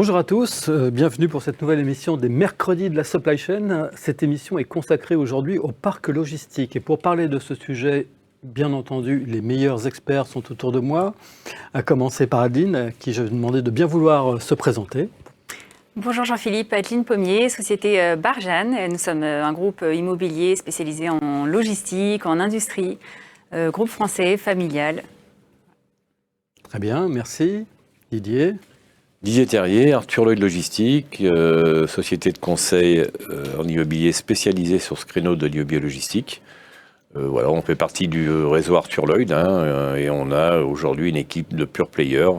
Bonjour à tous, bienvenue pour cette nouvelle émission des mercredis de la Supply Chain. Cette émission est consacrée aujourd'hui au parc logistique. Et pour parler de ce sujet, bien entendu, les meilleurs experts sont autour de moi, à commencer par Adeline, à qui je vais demander de bien vouloir se présenter. Bonjour Jean-Philippe, Adeline Pommier, société Barjane. Nous sommes un groupe immobilier spécialisé en logistique, en industrie, groupe français, familial. Très bien, merci. Didier. Didier Terrier, Arthur Lloyd Logistique, société de conseil en immobilier spécialisée sur ce créneau de l'immobilier logistique. Voilà, on fait partie du réseau Arthur Lloyd et on a aujourd'hui une équipe de pure players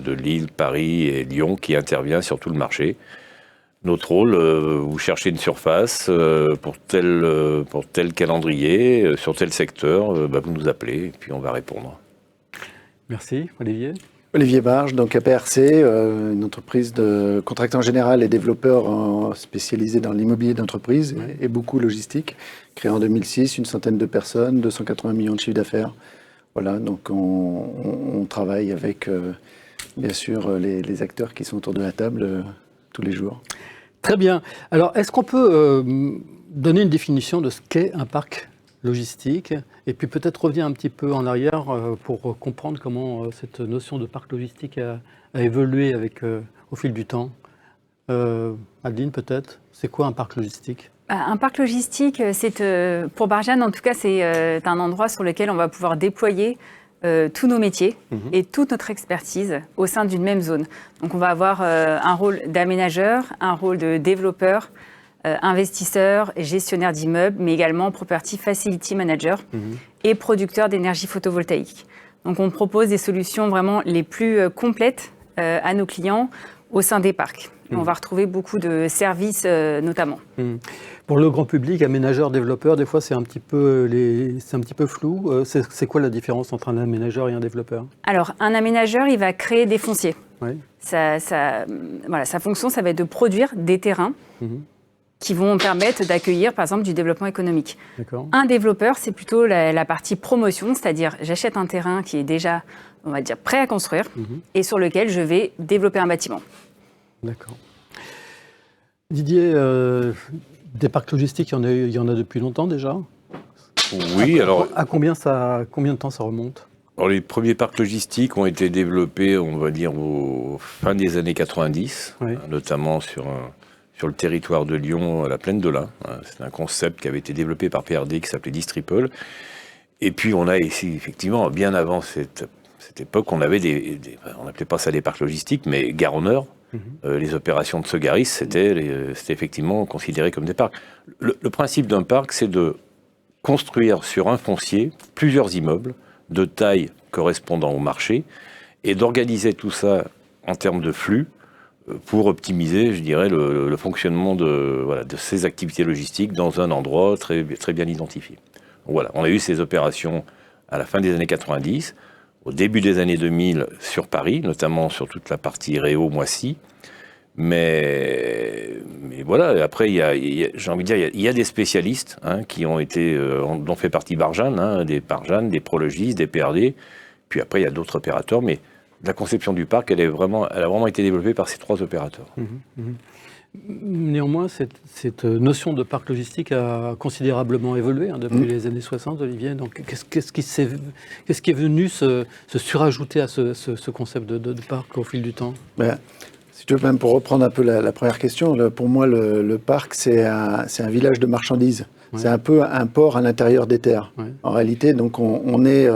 de Lille, Paris et Lyon qui intervient sur tout le marché. Notre rôle, vous cherchez une surface pour tel calendrier, sur tel secteur, vous nous appelez et puis on va répondre. Merci. Olivier. Olivier Barge, donc APRC, une entreprise de contractant général et développeur spécialisée dans l'immobilier d'entreprise et beaucoup logistique, créée en 2006, une centaine de personnes, 280 millions de chiffre d'affaires. Voilà, donc on travaille avec bien sûr les acteurs qui sont autour de la table tous les jours. Très bien. Alors, est-ce qu'on peut donner une définition de ce qu'est un parc logistique, et puis peut-être revenir un petit peu en arrière pour comprendre comment cette notion de parc logistique a évolué au fil du temps. Adeline, peut-être, c'est quoi un parc logistique ? Un parc logistique, pour Barjane en tout cas, c'est un endroit sur lequel on va pouvoir déployer tous nos métiers et toute notre expertise au sein d'une même zone. Donc on va avoir un rôle d'aménageur, un rôle de développeur, investisseur, gestionnaire d'immeubles, mais également property facility manager et producteur d'énergie photovoltaïque. Donc on propose des solutions vraiment les plus complètes à nos clients au sein des parcs. On va retrouver beaucoup de services notamment. Pour le grand public, aménageur, développeur, des fois c'est un petit peu flou. C'est quoi la différence entre un aménageur et un développeur ? Alors un aménageur, il va créer des fonciers. Oui. Sa fonction, ça va être de produire des terrains qui vont permettre d'accueillir, par exemple, du développement économique. D'accord. Un développeur, c'est plutôt la partie promotion, c'est-à-dire j'achète un terrain qui est déjà, on va dire, prêt à construire et sur lequel je vais développer un bâtiment. D'accord. Didier, des parcs logistiques, il y en a depuis longtemps déjà ? Oui, alors... À combien de temps ça remonte ? Alors, les premiers parcs logistiques ont été développés, on va dire, au fin des années 90, notamment sur le territoire de Lyon, à la plaine de l'Ain. C'est un concept qui avait été développé par PRD qui s'appelait Distripol. Et puis on a ici, effectivement, bien avant cette époque, on avait on n'appelait pas ça des parcs logistiques, mais Gare au Nord. Les opérations de Sogaris, c'était effectivement considéré comme des parcs. Le principe d'un parc, c'est de construire sur un foncier plusieurs immeubles de taille correspondant au marché et d'organiser tout ça en termes de flux pour optimiser, je dirais, le fonctionnement de ces activités logistiques dans un endroit très, très bien identifié. Voilà, on a eu ces opérations à la fin des années 90, au début des années 2000 sur Paris, notamment sur toute la partie Réau-Moissy. Mais voilà, après, j'ai envie de dire, il y a des spécialistes qui ont été, dont fait partie Barjane, des Barjane, des Prologis, des PRD. Puis après, il y a d'autres opérateurs, mais la conception du parc, elle a vraiment été développée par ces trois opérateurs. Néanmoins, cette notion de parc logistique a considérablement évolué depuis les années 60, Olivier. Donc, qu'est-ce qui est venu se surajouter à ce concept de parc au fil du temps ? Si tu veux, même pour reprendre un peu la première question, pour moi, le parc, c'est un village de marchandises. Ouais. C'est un peu un port à l'intérieur des terres. Ouais. En réalité, donc on est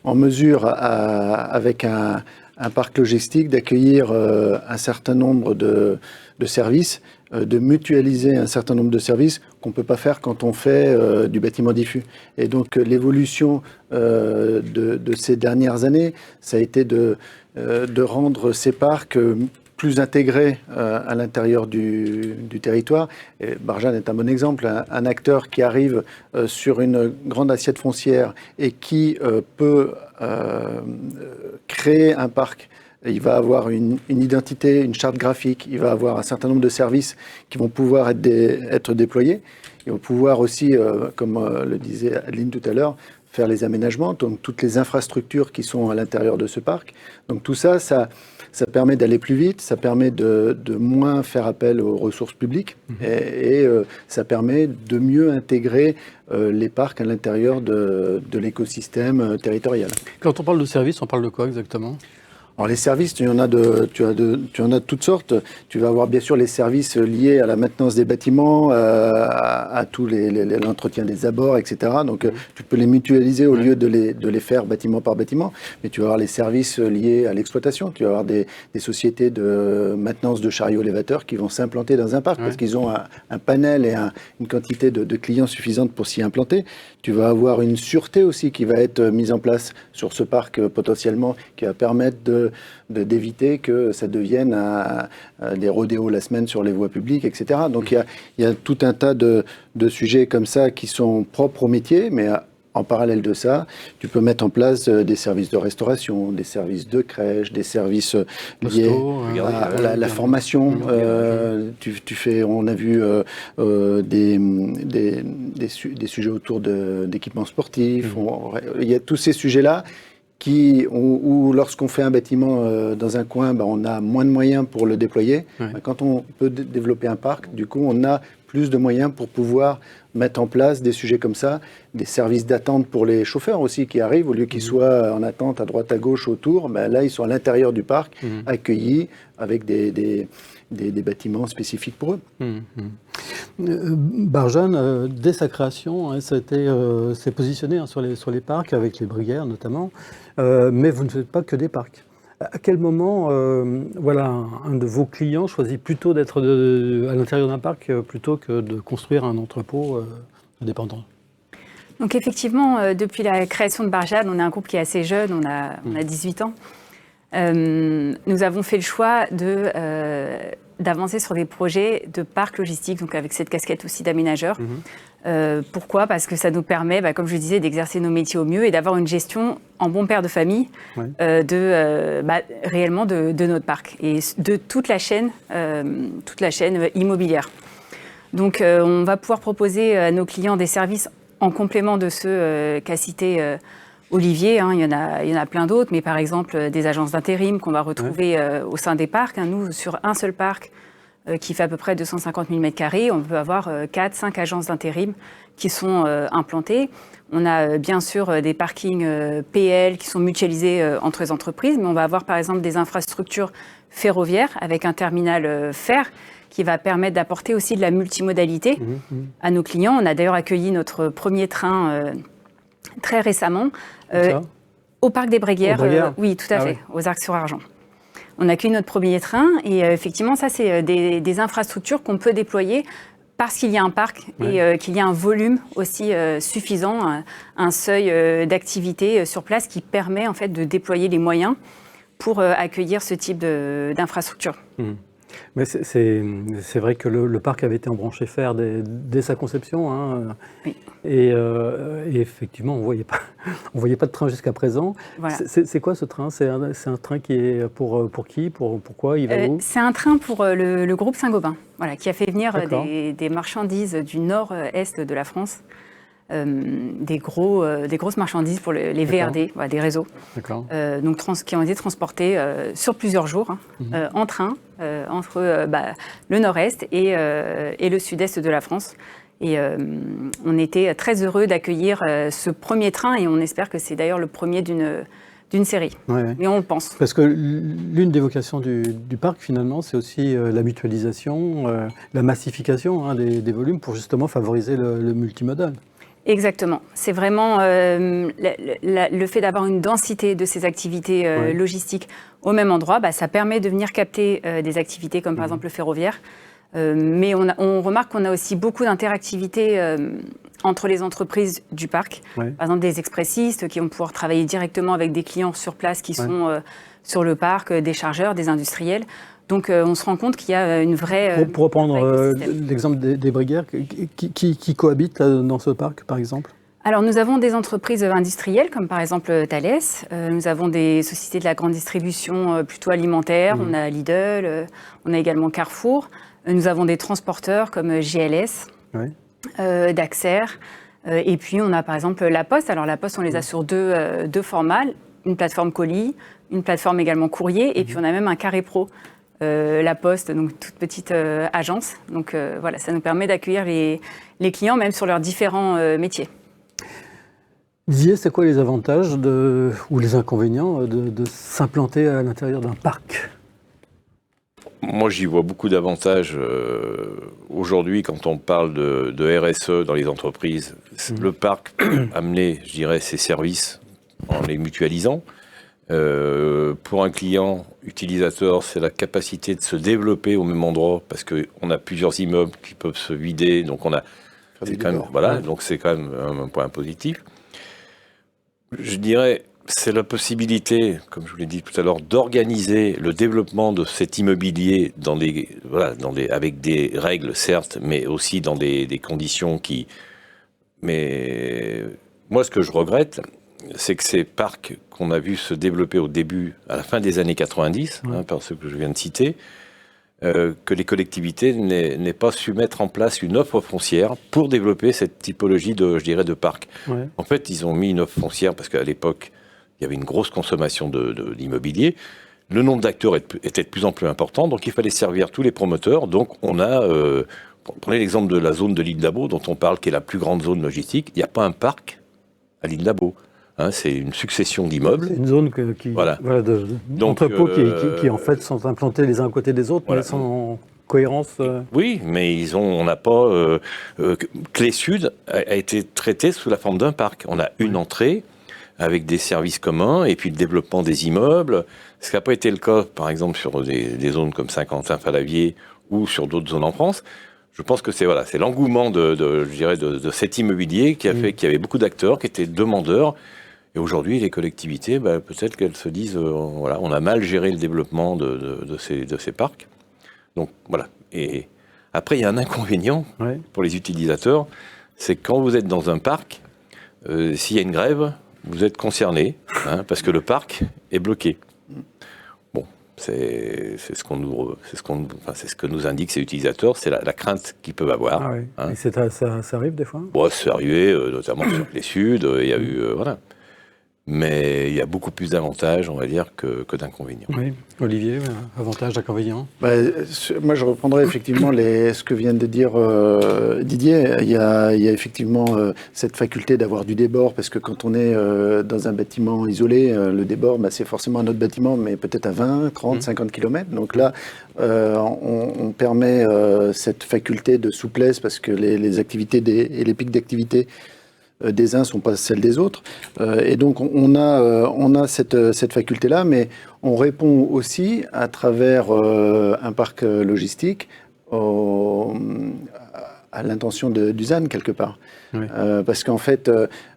en mesure, avec un parc logistique, d'accueillir un certain nombre de services, de mutualiser un certain nombre de services qu'on ne peut pas faire quand on fait du bâtiment diffus. Et donc l'évolution de ces dernières années, ça a été de rendre ces parcs plus intégrés à l'intérieur du territoire. Et Barjane est un bon exemple, un acteur qui arrive sur une grande assiette foncière et qui peut créer un parc. Il va avoir une identité, une charte graphique, il va avoir un certain nombre de services qui vont pouvoir être déployés. Il va pouvoir aussi, comme le disait Adeline tout à l'heure, faire les aménagements, donc toutes les infrastructures qui sont à l'intérieur de ce parc. Donc tout ça, ça permet d'aller plus vite, ça permet de moins faire appel aux ressources publiques et ça permet de mieux intégrer les parcs à l'intérieur de l'écosystème territorial. Quand on parle de services, on parle de quoi exactement ? Alors les services, tu en as de toutes sortes. Tu vas avoir bien sûr les services liés à la maintenance des bâtiments, à tout l'entretien des abords, etc. Donc tu peux les mutualiser au lieu de les faire bâtiment par bâtiment. Mais tu vas avoir les services liés à l'exploitation. Tu vas avoir des sociétés de maintenance de chariots élévateurs qui vont s'implanter dans un parc parce qu'ils ont un panel et une quantité de clients suffisante pour s'y implanter. Tu vas avoir une sûreté aussi qui va être mise en place sur ce parc potentiellement, qui va permettre d'éviter que ça devienne des rodéos la semaine sur les voies publiques, etc. Donc il y a tout un tas de sujets comme ça qui sont propres au métier, mais en parallèle de ça, tu peux mettre en place des services de restauration, des services de crèche, des services liés à la formation. On a vu des sujets autour d'équipements sportifs. Il y a tous ces sujets-là où lorsqu'on fait un bâtiment dans un coin, on a moins de moyens pour le déployer. Quand on peut développer un parc, du coup, on a plus de moyens pour pouvoir mettre en place des sujets comme ça, des services d'attente pour les chauffeurs aussi qui arrivent, au lieu qu'ils soient en attente à droite, à gauche, autour, là, ils sont à l'intérieur du parc, accueillis avec des bâtiments spécifiques pour eux. Barjane, dès sa création, s'est positionné sur les parcs, avec les Briguères notamment, mais vous ne faites pas que des parcs. À quel moment un de vos clients choisit plutôt d'être à l'intérieur d'un parc plutôt que de construire un entrepôt indépendant ? Donc effectivement, depuis la création de Barjane, on est un groupe qui est assez jeune, on a 18 ans. Nous avons fait le choix d'avancer sur des projets de parcs logistiques, donc avec cette casquette aussi d'aménageur. Pourquoi ? Parce que ça nous permet, comme je le disais, d'exercer nos métiers au mieux et d'avoir une gestion en bon père de famille réellement de notre parc et de toute la chaîne immobilière. Donc on va pouvoir proposer à nos clients des services en complément de ceux qu'a cité Olivier, il y en a plein d'autres, mais par exemple des agences d'intérim qu'on va retrouver au sein des parcs. Nous, sur un seul parc qui fait à peu près 250 000 m², on peut avoir 4-5 agences d'intérim qui sont implantées. On a bien sûr des parkings PL qui sont mutualisés entre les entreprises, mais on va avoir par exemple des infrastructures ferroviaires avec un terminal fer qui va permettre d'apporter aussi de la multimodalité à nos clients. On a d'ailleurs accueilli notre premier train très récemment au parc des Briguères. Oui, tout à fait, aux Arcs-sur-Argent. On a accueilli notre premier train et effectivement, ça, c'est des infrastructures qu'on peut déployer parce qu'il y a un parc et qu'il y a un volume aussi suffisant, un seuil d'activité sur place qui permet en fait de déployer les moyens pour accueillir ce type d'infrastructure. Mais c'est vrai que le parc avait été embranché fer dès sa conception. Oui. Et effectivement, on voyait pas de train jusqu'à présent. Voilà. C'est quoi ce train ? C'est un train qui est pour qui ? Pourquoi il va où ? C'est un train pour le groupe Saint-Gobain, qui a fait venir des marchandises du nord-est de la France. Des grosses marchandises pour les VRD, des réseaux, qui ont été transportées sur plusieurs jours en train entre le nord-est et le sud-est de la France. Et on était très heureux d'accueillir ce premier train et on espère que c'est d'ailleurs le premier d'une série. Mais on le pense. Parce que l'une des vocations du parc, finalement, c'est aussi la mutualisation, la massification des volumes pour justement favoriser le multimodal. Exactement. C'est vraiment le fait d'avoir une densité de ces activités logistiques au même endroit. Ça permet de venir capter des activités comme par exemple le ferroviaire. Mais on remarque qu'on a aussi beaucoup d'interactivité entre les entreprises du parc. Par exemple, des expressistes qui vont pouvoir travailler directement avec des clients sur place qui sont sur le parc, des chargeurs, des industriels. Donc on se rend compte qu'il y a une vraie... Pour reprendre l'exemple des Briguères, qui cohabitent là, dans ce parc, par exemple ? Alors nous avons des entreprises industrielles, comme par exemple Thales. Nous avons des sociétés de la grande distribution plutôt alimentaire. On a Lidl, on a également Carrefour. Nous avons des transporteurs comme GLS, Daxer. Et puis, on a par exemple La Poste. Alors, La Poste, on les a sur deux formats, une plateforme colis, une plateforme également courrier, et puis on a même un carré pro. La Poste, donc toute petite agence. Donc voilà, ça nous permet d'accueillir les clients, même sur leurs différents métiers. Didier, c'est quoi les avantages ou les inconvénients de s'implanter à l'intérieur d'un parc ? Moi, j'y vois beaucoup d'avantages. Aujourd'hui, quand on parle de RSE dans les entreprises, le parc peut amener, je dirais, ses services en les mutualisant. Pour un client utilisateur, c'est la capacité de se développer au même endroit parce qu'on a plusieurs immeubles qui peuvent se vider. Donc, c'est quand même un point positif. Je dirais, c'est la possibilité, comme je vous l'ai dit tout à l'heure, d'organiser le développement de cet immobilier avec des règles, certes, mais aussi dans des conditions qui... Mais moi, ce que je regrette, c'est que ces parcs qu'on a vu se développer à la fin des années 90, par ceux que je viens de citer, que les collectivités n'aient pas su mettre en place une offre foncière pour développer cette typologie de parc. Ouais. En fait, ils ont mis une offre foncière parce qu'à l'époque, il y avait une grosse consommation d'immobilier. Le nombre d'acteurs était de plus en plus important, donc il fallait servir tous les promoteurs. Donc on a, prenez l'exemple de la zone de l'île d'Abo dont on parle, qui est la plus grande zone logistique. Il n'y a pas un parc à l'île d'Abo. C'est une succession d'immeubles. C'est une zone d'entrepôts qui en fait sont implantés les uns à côté des autres, mais sont en cohérence. Oui, mais on n'a pas... Clé Sud a été traité sous la forme d'un parc. On a une entrée avec des services communs et puis le développement des immeubles. Ce qui n'a pas été le cas, par exemple, sur des zones comme Saint-Quentin-Falavier ou sur d'autres zones en France. Je pense que c'est l'engouement de cet immobilier qui a fait qu'il y avait beaucoup d'acteurs qui étaient demandeurs. Et aujourd'hui, les collectivités, peut-être qu'elles se disent, on a mal géré le développement de ces parcs. Donc voilà. Et après, il y a un inconvénient pour les utilisateurs, c'est que quand vous êtes dans un parc, s'il y a une grève, vous êtes concerné, parce que le parc est bloqué. Bon, c'est ce que nous indiquent ces utilisateurs, c'est la crainte qu'ils peuvent avoir. Ah oui. Et ça arrive des fois ? Bon, c'est arrivé, notamment sur les Sud, il y a eu... Mais il y a beaucoup plus d'avantages, on va dire, que d'inconvénients. Oui. Olivier, avantages, inconvénients ? Moi, je reprendrai effectivement ce que vient de dire Didier. Il y a effectivement cette faculté d'avoir du débord, parce que quand on est dans un bâtiment isolé, le débord, c'est forcément un autre bâtiment, mais peut-être à 20, 30, 50 km. Donc là, on permet cette faculté de souplesse, parce que les activités et les pics d'activité des uns ne sont pas celles des autres. Et donc, on a cette faculté-là, mais on répond aussi à travers un parc logistique à l'intention du ZAN, quelque part. Oui. Parce qu'en fait,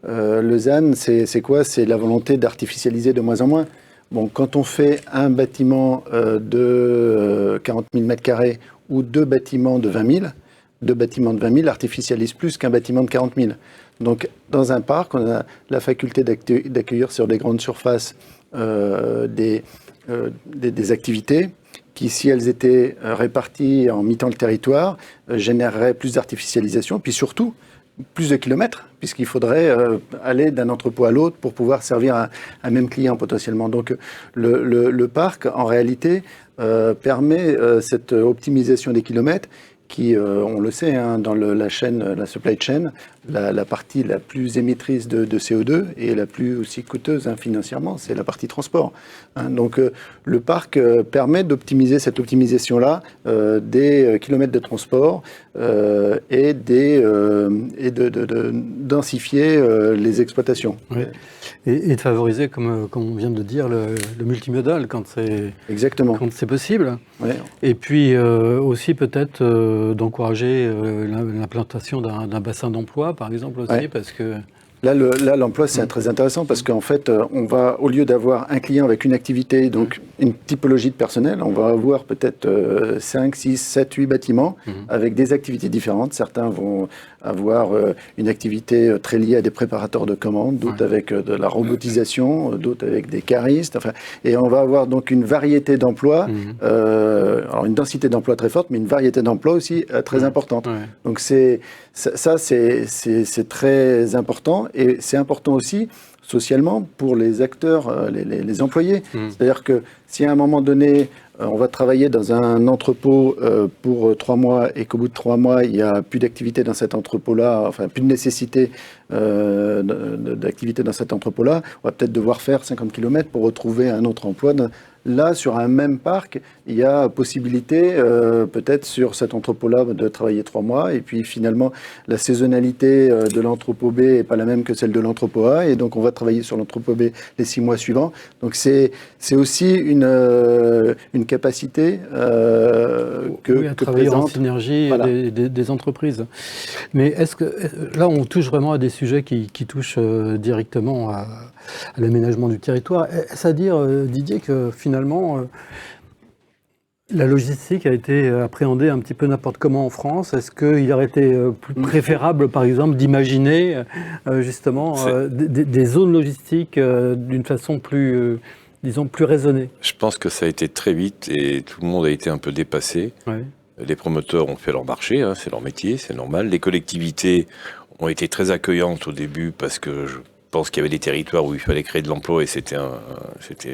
le ZAN, c'est quoi ? C'est la volonté d'artificialiser de moins en moins. Bon, quand on fait un bâtiment de 40 000 m² ou deux bâtiments de 20 000, artificialisent plus qu'un bâtiment de 40 000. Donc, dans un parc, on a la faculté d'accueillir sur des grandes surfaces des activités qui, si elles étaient réparties en mi-temps le territoire, généreraient plus d'artificialisation, puis surtout plus de kilomètres, puisqu'il faudrait aller d'un entrepôt à l'autre pour pouvoir servir un même client potentiellement. Donc, le parc, en réalité, permet cette optimisation des kilomètres qui, on le sait, dans la supply chain, la partie la plus émettrice de CO2 et la plus aussi coûteuse financièrement, c'est la partie transport. Donc le parc permet d'optimiser cette optimisation-là des kilomètres de transport et de densifier les exploitations. Oui. Et de favoriser, comme on vient de dire, le multimodal quand c'est possible. Oui. Et puis aussi peut-être d'encourager l'implantation d'un bassin d'emploi, par exemple, aussi, parce que Là, l'emploi, c'est très intéressant parce qu'en fait, on va, au lieu d'avoir un client avec une activité, donc une typologie de personnel, on va avoir peut-être 5, 6, 7, 8 bâtiments avec des activités différentes. Certains vont avoir une activité très liée à des préparateurs de commandes, d'autres avec de la robotisation, d'autres avec des caristes. Enfin, et on va avoir donc une variété d'emplois, alors une densité d'emplois très forte, mais une variété d'emplois aussi très importante. Donc c'est très important, et c'est important aussi socialement pour les acteurs, les employés. C'est-à-dire que si à un moment donné, on va travailler dans un entrepôt pour 3 mois et qu'au bout de 3 mois, il n'y a plus d'activité dans cet entrepôt-là, enfin plus de nécessité d'activité dans cet entrepôt-là, on va peut-être devoir faire 50 km pour retrouver un autre emploi. Là, sur un même parc, il y a possibilité, peut-être sur cet entrepôt-là, de travailler 3 mois. Et puis finalement, la saisonnalité de l'entrepôt B n'est pas la même que celle de l'entrepôt A. Et donc, on va travailler sur l'entrepôt B les 6 mois suivants. Donc, c'est aussi une capacité que travailler en présente, synergie voilà, des entreprises. Mais est-ce que là, on touche vraiment à des sujets qui touchent directement à l'aménagement du territoire. Est-ce à dire, Didier, que finalement, la logistique a été appréhendée un petit peu n'importe comment en France? Est-ce qu'il aurait été plus préférable, par exemple, d'imaginer justement des zones logistiques d'une façon plus, disons, plus raisonnée? Je pense que ça a été très vite et tout le monde a été un peu dépassé. Ouais. Les promoteurs ont fait leur marché, hein, c'est leur métier, c'est normal. Les collectivités ont été très accueillantes au début parce que je pense qu'il y avait des territoires où il fallait créer de l'emploi et c'était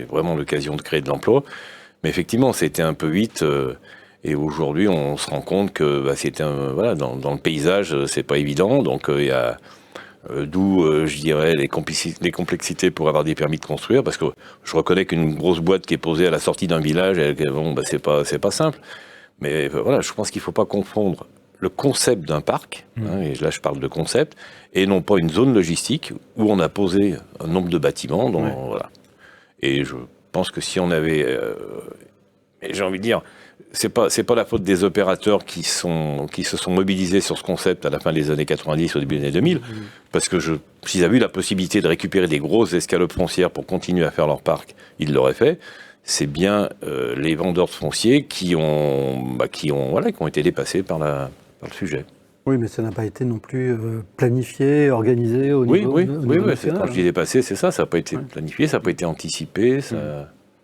vraiment l'occasion de créer de l'emploi. Mais effectivement, c'était un peu vite et aujourd'hui, on se rend compte que c'était voilà, dans le paysage, c'est pas évident. Donc il y a d'où, je dirais, les complexités pour avoir des permis de construire, parce que je reconnais qu'une grosse boîte qui est posée à la sortie d'un village, bon, c'est pas simple. Mais voilà, je pense qu'il ne faut pas confondre le concept d'un parc, hein, et là je parle de concept, et non pas une zone logistique où on a posé un nombre de bâtiments. Voilà. Et je pense que si on avait... et j'ai envie de dire, c'est pas la faute des opérateurs qui se sont mobilisés sur ce concept à la fin des années 90, au début des années 2000, parce que s'ils avaient eu la possibilité de récupérer des grosses escalopes foncières pour continuer à faire leur parc, ils l'auraient fait. C'est bien les vendeurs de foncier qui ont été dépassés par le sujet. Oui, mais ça n'a pas été non plus planifié, organisé au niveau national. Quand je dis dépassé, c'est ça. Ça n'a pas été planifié, ça n'a pas été anticipé.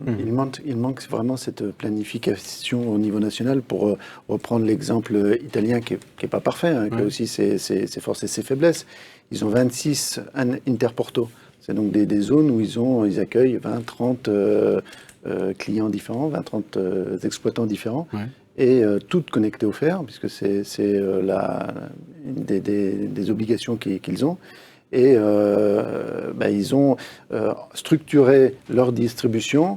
Il manque vraiment cette planification au niveau national. Pour reprendre l'exemple italien qui est pas parfait, hein, qui a aussi ses forces et ses faiblesses. Ils ont 26 interportos. C'est donc des zones où ils accueillent 20, 30 clients différents, 20, 30 exploitants différents. Ouais. Et toutes connectées au fer, puisque c'est une des obligations qu'ils ont. Et ils ont structuré leur distribution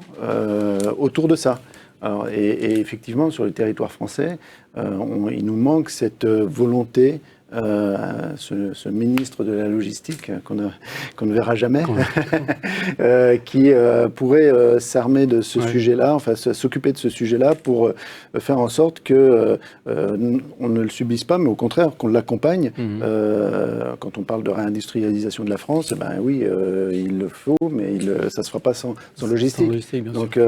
autour de ça. Alors, et effectivement, sur le territoire français, il nous manque cette volonté, ce ministre de la logistique qu'on ne verra jamais, qui pourrait s'armer de ce sujet-là, enfin s'occuper de ce sujet-là pour faire en sorte que on ne le subisse pas, mais au contraire qu'on l'accompagne. Quand on parle de réindustrialisation de la France, ben oui, il le faut, mais ça ne se fera pas sans logistique. Sans logistique, bien Donc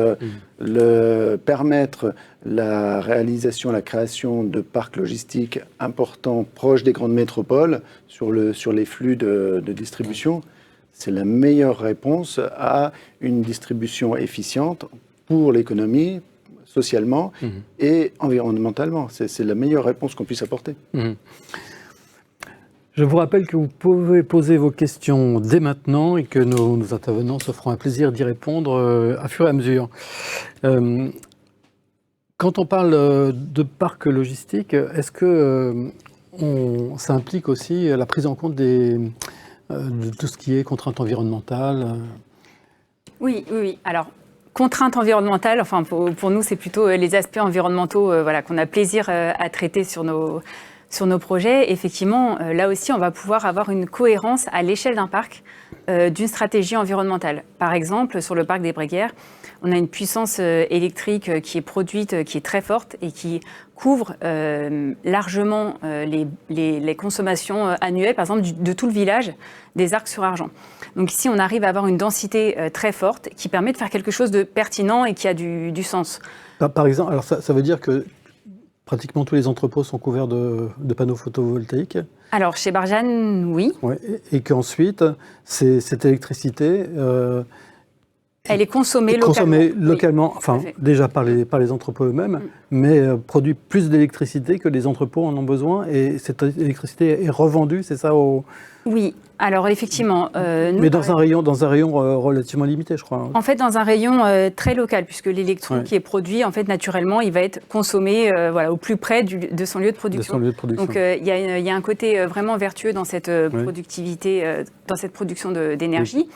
permettre la réalisation, la création de parcs logistiques importants, proches des grandes métropoles, sur les flux de distribution, c'est la meilleure réponse à une distribution efficiente pour l'économie, socialement et environnementalement. C'est la meilleure réponse qu'on puisse apporter. Je vous rappelle que vous pouvez poser vos questions dès maintenant et que nos intervenants se feront un plaisir d'y répondre à fur et à mesure. Quand on parle de parc logistique, est-ce que ça implique aussi la prise en compte de tout ce qui est contraintes environnementales? Oui. Alors, contraintes environnementales, enfin pour nous, c'est plutôt les aspects environnementaux qu'on a plaisir à traiter sur sur nos projets, effectivement, là aussi, on va pouvoir avoir une cohérence à l'échelle d'un parc d'une stratégie environnementale. Par exemple, sur le parc des Bréguières, on a une puissance électrique qui est produite, qui est très forte et qui couvre largement les consommations annuelles, par exemple, de tout le village des Arcs-sur-Argent. Donc ici, on arrive à avoir une densité très forte qui permet de faire quelque chose de pertinent et qui a du sens. Par exemple, alors ça veut dire que pratiquement tous les entrepôts sont couverts de panneaux photovoltaïques. Alors, chez Barjane, oui. Ouais, et qu'ensuite, cette électricité... elle est consommée localement, oui, enfin déjà par les entrepôts eux-mêmes, mais produit plus d'électricité que les entrepôts en ont besoin, et cette électricité est revendue, c'est ça Oui, alors effectivement. Mais dans un rayon relativement limité, je crois. En fait, dans un rayon très local, puisque l'électron qui est produit, en fait, naturellement, il va être consommé au plus près de son lieu de production. Donc, il y a un côté vraiment vertueux dans cette productivité, dans cette production d'énergie.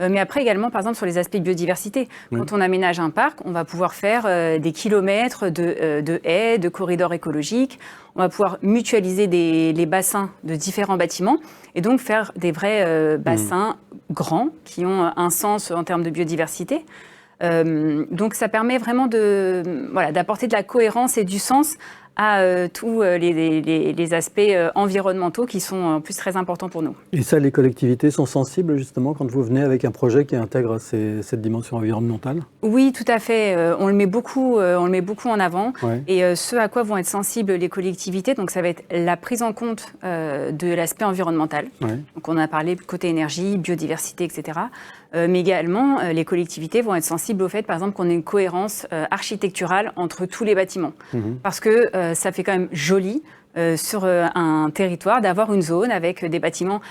Mais après également, par exemple, sur les aspects biodiversité. Quand on aménage un parc, on va pouvoir faire des kilomètres de haies, de corridors écologiques. On va pouvoir mutualiser les bassins de différents bâtiments et donc faire des vrais bassins grands qui ont un sens en termes de biodiversité. Donc ça permet vraiment d'apporter de la cohérence et du sens à tous les aspects environnementaux qui sont en plus très importants pour nous. Et ça, les collectivités sont sensibles justement quand vous venez avec un projet qui intègre cette dimension environnementale? Oui, tout à fait. On le met beaucoup en avant. Et ce à quoi vont être sensibles les collectivités, donc ça va être la prise en compte de l'aspect environnemental. Donc on a parlé côté énergie, biodiversité, etc. Mais également, les collectivités vont être sensibles au fait, par exemple, qu'on ait une cohérence architecturale entre tous les bâtiments. Parce que ça fait quand même joli sur un territoire d'avoir une zone avec des bâtiments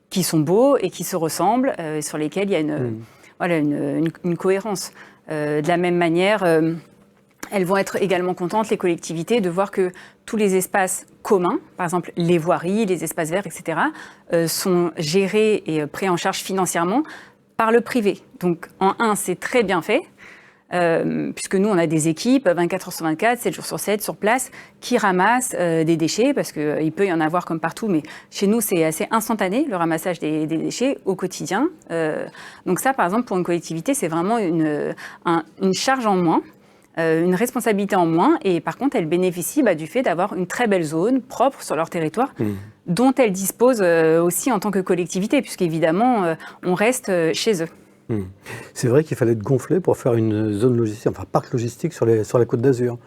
qui sont beaux et qui se ressemblent, sur lesquels il y a une cohérence. De la même manière, elles vont être également contentes, les collectivités, de voir que tous les espaces communs, par exemple les voiries, les espaces verts, etc., sont gérés et pris en charge financièrement par le privé. Donc, en un, c'est très bien fait, puisque nous, on a des équipes 24 heures sur 24, 7 jours sur 7, sur place, qui ramassent des déchets, parce qu'il peut y en avoir comme partout, mais chez nous, c'est assez instantané, le ramassage des déchets au quotidien. Donc ça, par exemple, pour une collectivité, c'est vraiment une charge en moins, une responsabilité en moins, et par contre, elle bénéficie du fait d'avoir une très belle zone propre sur leur territoire, dont elle dispose aussi en tant que collectivité, puisqu'évidemment, on reste chez eux. C'est vrai qu'il fallait être gonflé pour faire une zone logistique, enfin parc logistique sur la Côte d'Azur.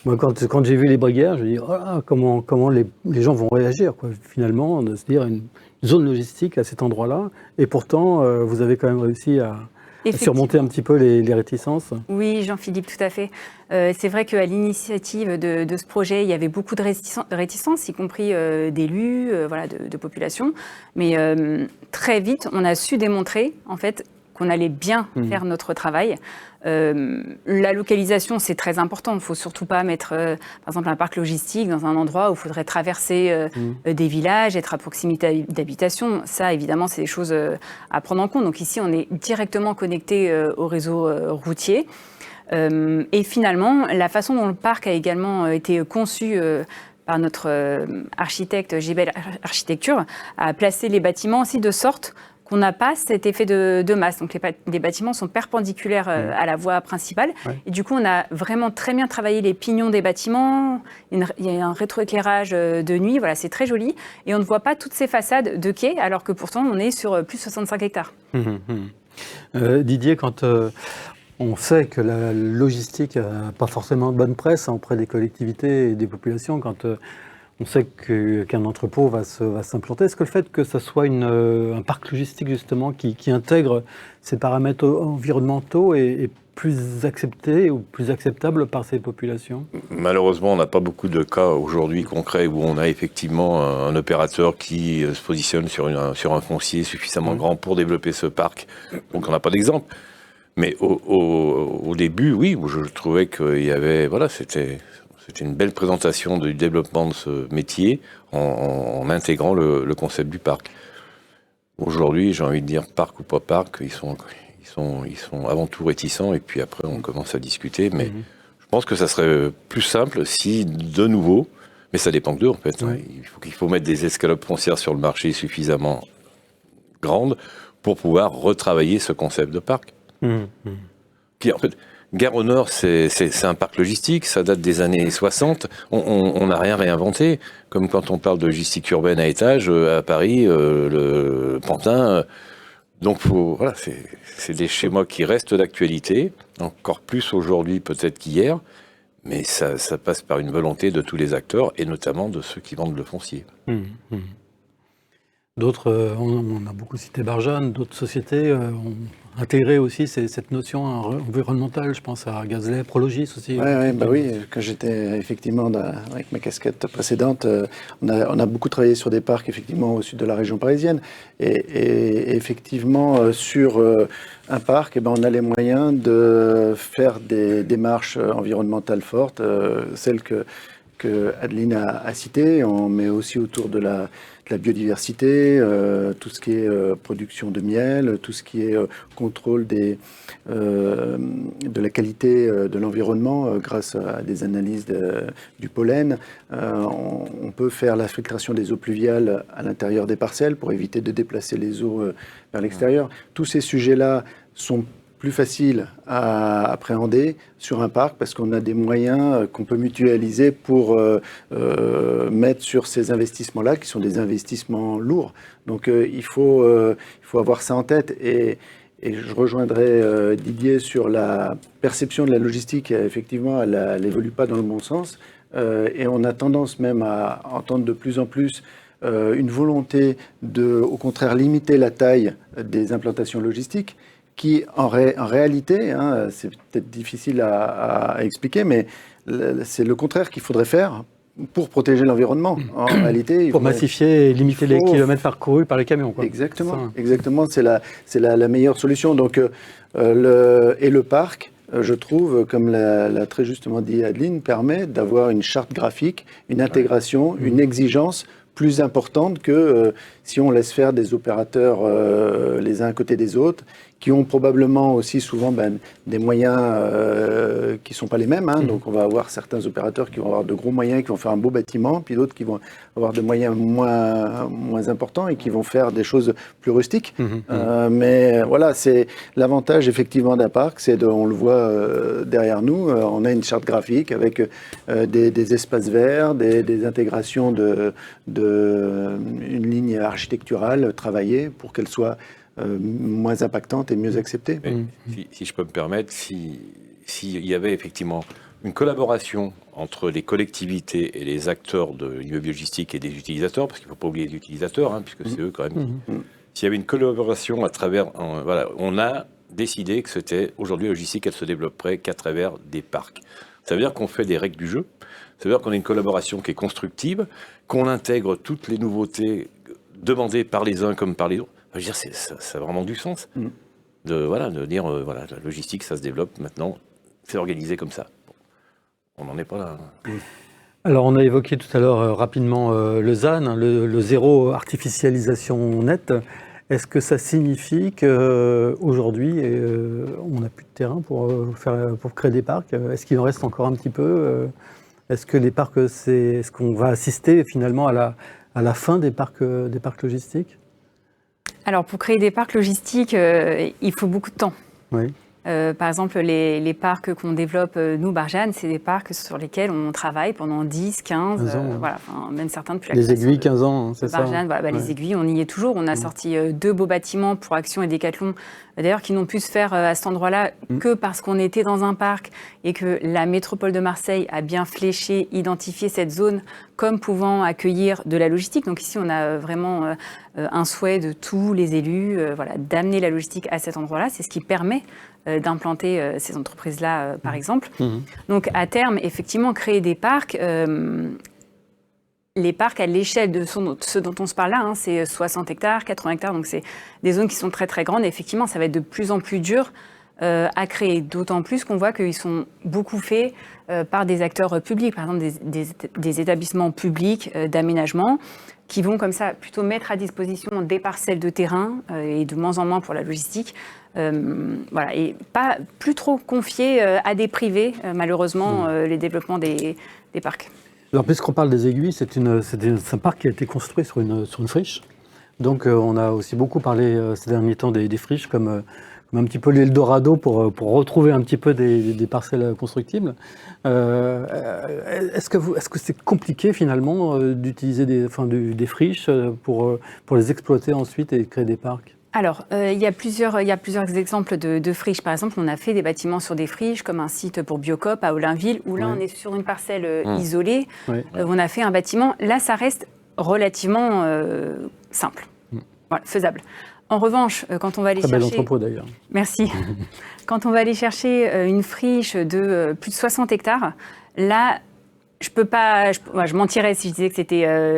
Moi, quand j'ai vu les Bréguières, je me dis comment les gens vont réagir, quoi, finalement, de se dire une zone logistique à cet endroit-là. Et pourtant, vous avez quand même réussi à surmonter un petit peu les réticences. Oui, Jean-Philippe, tout à fait. C'est vrai qu'à l'initiative de ce projet, il y avait beaucoup de réticences, y compris d'élus, de population. Mais très vite, on a su démontrer, en fait, qu'on allait bien faire notre travail. La localisation, c'est très important. Il ne faut surtout pas mettre, par exemple, un parc logistique dans un endroit où il faudrait traverser des villages, être à proximité d'habitation. Ça, évidemment, c'est des choses à prendre en compte. Donc ici, on est directement connecté au réseau routier. Et finalement, la façon dont le parc a également été conçu par notre architecte Gébel Architecture a placé les bâtiments aussi de sorte qu'on n'a pas cet effet de masse. Donc les bâtiments sont perpendiculaires à la voie principale. Et du coup, on a vraiment très bien travaillé les pignons des bâtiments. Il y a un rétroéclairage de nuit. Voilà, c'est très joli. Et on ne voit pas toutes ces façades de quai, alors que pourtant, on est sur plus de 65 hectares. Didier, quand on sait que la logistique n'a pas forcément de bonne presse auprès des collectivités et des populations, quand on sait qu'un entrepôt va s'implanter. Est-ce que le fait que ce soit un parc logistique justement qui intègre ces paramètres environnementaux est plus accepté ou plus acceptable par ces populations? Malheureusement, on n'a pas beaucoup de cas aujourd'hui concrets où on a effectivement un opérateur qui se positionne sur un foncier suffisamment grand pour développer ce parc. Donc on n'a pas d'exemple. Mais au début, oui, je trouvais qu'il y avait... C'était une belle présentation du développement de ce métier en intégrant le concept du parc. Aujourd'hui, j'ai envie de dire parc ou pas parc, ils sont avant tout réticents et puis après on commence à discuter. Mais je pense que ça serait plus simple si, de nouveau, Mais ça dépend d'eux, en fait. Oui. Il faut mettre des escalopes foncières sur le marché suffisamment grandes pour pouvoir retravailler ce concept de parc. Qui, en fait, Gare au Nord, c'est un parc logistique, ça date des années 60. On n'a rien réinventé. Comme quand on parle de logistique urbaine à étage, à Paris, le Pantin. Donc, voilà, c'est des schémas qui restent d'actualité, encore plus aujourd'hui peut-être qu'hier. Mais ça passe par une volonté de tous les acteurs, et notamment de ceux qui vendent le foncier. D'autres, on a beaucoup cité Barjane, d'autres sociétés ont intégré aussi cette notion environnementale. Je pense à Gazlet, Prologis aussi. Oui, quand j'étais effectivement avec ma casquette précédente, on a beaucoup travaillé sur des parcs effectivement au sud de la région parisienne. Et effectivement, sur un parc, on a les moyens de faire des démarches environnementales fortes, celles que Adeline a citées. On met aussi autour de la biodiversité, tout ce qui est production de miel, tout ce qui est contrôle de la qualité de l'environnement grâce à des analyses du pollen. On peut faire la filtration des eaux pluviales à l'intérieur des parcelles pour éviter de déplacer les eaux vers l'extérieur. Tous ces sujets-là sont plus faciles à appréhender sur un parc parce qu'on a des moyens qu'on peut mutualiser pour mettre sur ces investissements-là qui sont des investissements lourds. Donc il faut avoir ça en tête et je rejoindrai Didier sur la perception de la logistique. Effectivement, elle n'évolue pas dans le bon sens et on a tendance même à entendre de plus en plus une volonté de, au contraire, limiter la taille des implantations logistiques qui, en réalité, c'est peut-être difficile à expliquer, mais c'est le contraire qu'il faudrait faire pour protéger l'environnement. En réalité, pour massifier et limiter les kilomètres parcourus par les camions, quoi. Exactement, c'est la meilleure solution. Donc, le parc, je trouve, comme l'a très justement dit Adeline, permet d'avoir une charte graphique, une intégration, une exigence plus importante que si on laisse faire des opérateurs les uns à côté des autres, qui ont probablement aussi souvent des moyens qui ne sont pas les mêmes. Donc on va avoir certains opérateurs qui vont avoir de gros moyens, qui vont faire un beau bâtiment, puis d'autres qui vont avoir des moyens moins importants et qui vont faire des choses plus rustiques. Mais voilà, c'est l'avantage effectivement d'un parc, on le voit derrière nous, on a une charte graphique avec des espaces verts, des intégrations une ligne architecturale travaillée pour qu'elle soit moins impactante et mieux acceptée. Si je peux me permettre, s'il y avait effectivement une collaboration entre les collectivités et les acteurs de l'immeuble logistique et des utilisateurs, parce qu'il ne faut pas oublier les utilisateurs, puisque c'est eux quand même. S'il y avait une collaboration à travers... on a décidé que c'était aujourd'hui la logistique, elle se développerait qu'à travers des parcs. Ça veut dire qu'on fait des règles du jeu, ça veut dire qu'on a une collaboration qui est constructive, qu'on intègre toutes les nouveautés demandées par les uns comme par les autres. Je veux dire, ça a vraiment du sens de dire, la logistique, ça se développe maintenant, c'est organisé comme ça. Bon, on n'en est pas là. Alors, on a évoqué tout à l'heure rapidement le ZAN, le zéro artificialisation nette. Est-ce que ça signifie qu'aujourd'hui, on n'a plus de terrain pour créer des parcs? Est-ce qu'il en reste encore un petit peu? Est-ce que les parcs, est-ce qu'on va assister finalement à la fin des parcs logistiques? Alors, pour créer des parcs logistiques, il faut beaucoup de temps. Oui. Par exemple, les parcs qu'on développe, nous, Barjane, c'est des parcs sur lesquels on travaille pendant 10, 15 ans. Même certains depuis la Les aiguilles, 15 ans, c'est ça. Barjane, les aiguilles, on y est toujours. On a sorti 2 beaux bâtiments pour Action et Décathlon, d'ailleurs, qui n'ont pu se faire à cet endroit-là que parce qu'on était dans un parc et que la métropole de Marseille a bien fléché, identifié cette zone comme pouvant accueillir de la logistique. Donc ici, on a vraiment un souhait de tous les élus d'amener la logistique à cet endroit-là. C'est ce qui permet d'implanter ces entreprises-là, par exemple. Donc à terme, effectivement, créer des parcs... les parcs à l'échelle de ce dont on se parle là, c'est 60 hectares, 80 hectares, donc c'est des zones qui sont très très grandes. Et effectivement, ça va être de plus en plus dur à créer, d'autant plus qu'on voit qu'ils sont beaucoup faits par des acteurs publics, par exemple des établissements publics d'aménagement, qui vont comme ça plutôt mettre à disposition des parcelles de terrain et de moins en moins pour la logistique. Et pas plus trop confier à des privés, malheureusement, les développements des parcs. Alors, puisqu'on parle des aiguilles, c'est un parc qui a été construit sur une friche. Donc, on a aussi beaucoup parlé ces derniers temps des friches comme un petit peu l'Eldorado pour retrouver un petit peu des parcelles constructibles. Est-ce que c'est compliqué finalement d'utiliser des friches pour les exploiter ensuite et créer des parcs? Alors, il y a plusieurs exemples de friches. Par exemple, on a fait des bâtiments sur des friches, comme un site pour Biocop à Ollainville, où là, on est sur une parcelle isolée. On a fait un bâtiment. Là, ça reste relativement simple, voilà, faisable. En revanche, quand on va aller chercher... Très bel entrepôt d'ailleurs. Merci. Quand on va aller chercher une friche de plus de 60 hectares, là... Je mentirais si je disais que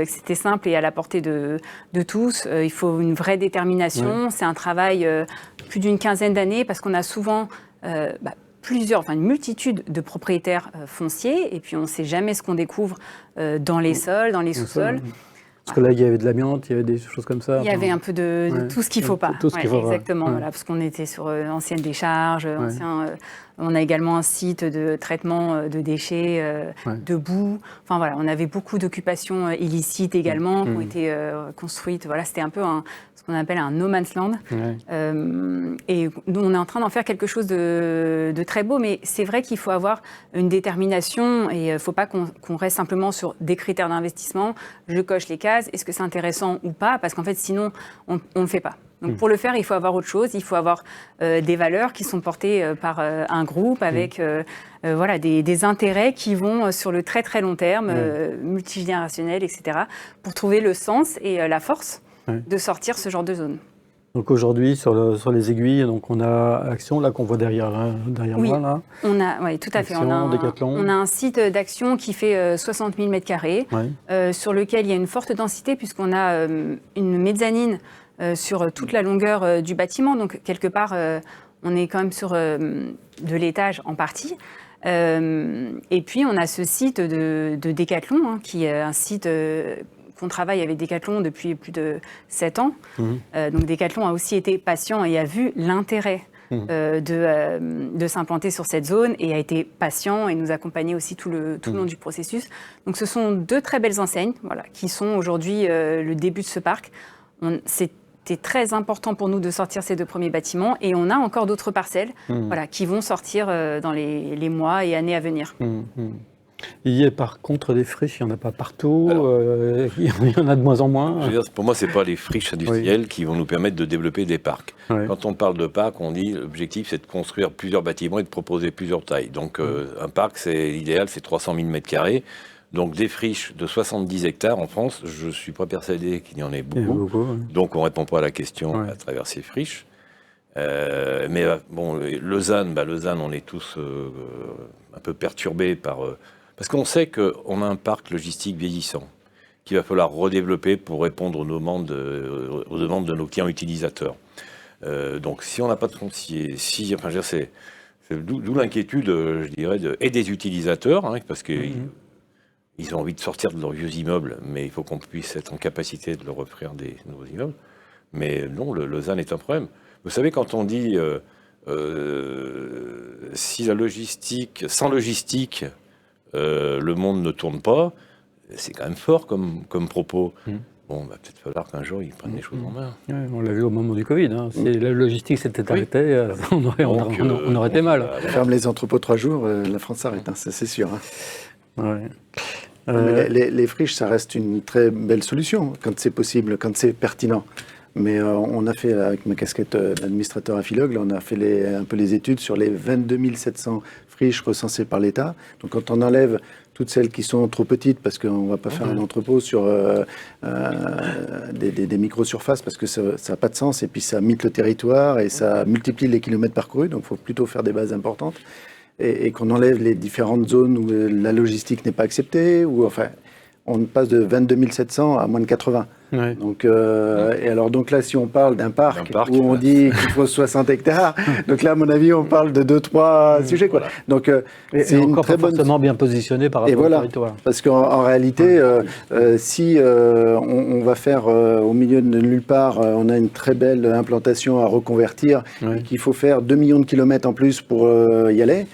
c'était simple et à la portée de tous. Il faut une vraie détermination. C'est un travail plus d'une quinzaine d'années parce qu'on a souvent une multitude de propriétaires fonciers et puis on ne sait jamais ce qu'on découvre dans les sols, dans les sous-sols. Parce que là, il y avait de l'amiante, il y avait des choses comme ça. Il y avait un peu de tout ce qu'il ne faut pas. Tout ce qu'il faut exactement, voilà, parce qu'on était sur anciennes décharges, on a également un site de traitement de déchets, de boue. Enfin voilà, on avait beaucoup d'occupations illicites également qui ont été construites. Voilà, c'était un peu ce qu'on appelle un no man's land. Et nous, on est en train d'en faire quelque chose de très beau, mais c'est vrai qu'il faut avoir une détermination et il ne faut pas qu'on reste simplement sur des critères d'investissement. Je coche les cases, est-ce que c'est intéressant ou pas? Parce qu'en fait, sinon, on ne le fait pas. Donc pour le faire, il faut avoir autre chose, il faut avoir des valeurs qui sont portées par un groupe avec des intérêts qui vont sur le très très long terme, multigénérationnel, etc., pour trouver le sens et la force de sortir ce genre de zone. Donc aujourd'hui, sur les aiguilles, donc on a Action, là, qu'on voit derrière moi. Là. Oui, tout à fait. Décathlon. On a un site d'Action qui fait 60 000 m², sur lequel il y a une forte densité, puisqu'on a une mezzanine sur toute la longueur du bâtiment. Donc, quelque part, on est quand même sur de l'étage en partie. Et puis, on a ce site de Décathlon, qui est un site qu'on travaille avec Décathlon depuis plus de 7 ans. Donc, Décathlon a aussi été patient et a vu l'intérêt de s'implanter sur cette zone et a été patient et nous accompagner aussi tout le long du processus. Donc, ce sont 2 très belles enseignes qui sont aujourd'hui le début de ce parc. C'était très important pour nous de sortir ces 2 premiers bâtiments et on a encore d'autres parcelles qui vont sortir dans les mois et années à venir. Il y a par contre des friches, il n'y en a pas partout, il y en a de moins en moins. Je veux dire, pour moi, ce n'est pas les friches industrielles qui vont nous permettre de développer des parcs. Quand on parle de parc, on dit l'objectif c'est de construire plusieurs bâtiments et de proposer plusieurs tailles. Donc un parc, l'idéal c'est 300 000 m². Donc des friches de 70 hectares en France, je ne suis pas persuadé qu'il y en ait beaucoup. Donc on ne répond pas à la question à travers ces friches. Mais Lausanne, on est tous un peu perturbés parce qu'on sait qu'on a un parc logistique vieillissant qu'il va falloir redévelopper pour répondre aux demandes de nos clients utilisateurs. Donc si on n'a pas de foncier, c'est d'où l'inquiétude, je dirais, et des utilisateurs, parce que ils ont envie de sortir de leurs vieux immeubles, mais il faut qu'on puisse être en capacité de leur offrir des nouveaux immeubles. Mais non, Lausanne est un problème. Vous savez, quand on dit sans logistique, le monde ne tourne pas, c'est quand même fort comme propos. Bon, il va peut-être falloir qu'un jour ils prennent les choses en main. On l'a vu au moment du Covid. Si la logistique s'était arrêtée, on aurait été mal. On ferme les entrepôts 3 jours, la France s'arrête, ça c'est sûr. Les friches, ça reste une très belle solution quand c'est possible, quand c'est pertinent. Mais on a fait, avec ma casquette d'administrateur à Philogle, on a fait un peu les études sur les 22 700 friches recensées par l'État. Donc quand on enlève toutes celles qui sont trop petites, parce qu'on ne va pas faire un entrepôt sur des micro-surfaces, parce que ça n'a pas de sens, et puis ça mite le territoire, et ça multiplie les kilomètres parcourus, donc il faut plutôt faire des bases importantes. Et qu'on enlève les différentes zones où la logistique n'est pas acceptée, on passe de 22 700 à moins de 80. Ouais. Donc, et alors donc là, si on parle d'un parc où on dit qu'il faut 60 hectares, donc là, à mon avis, on parle de 2-3 sujets, quoi. Donc, c'est une très fortement bien positionné par rapport au territoire. Parce qu'en réalité, si on va faire au milieu de nulle part, on a une très belle implantation à reconvertir, et qu'il faut faire 2 millions de kilomètres en plus pour y aller.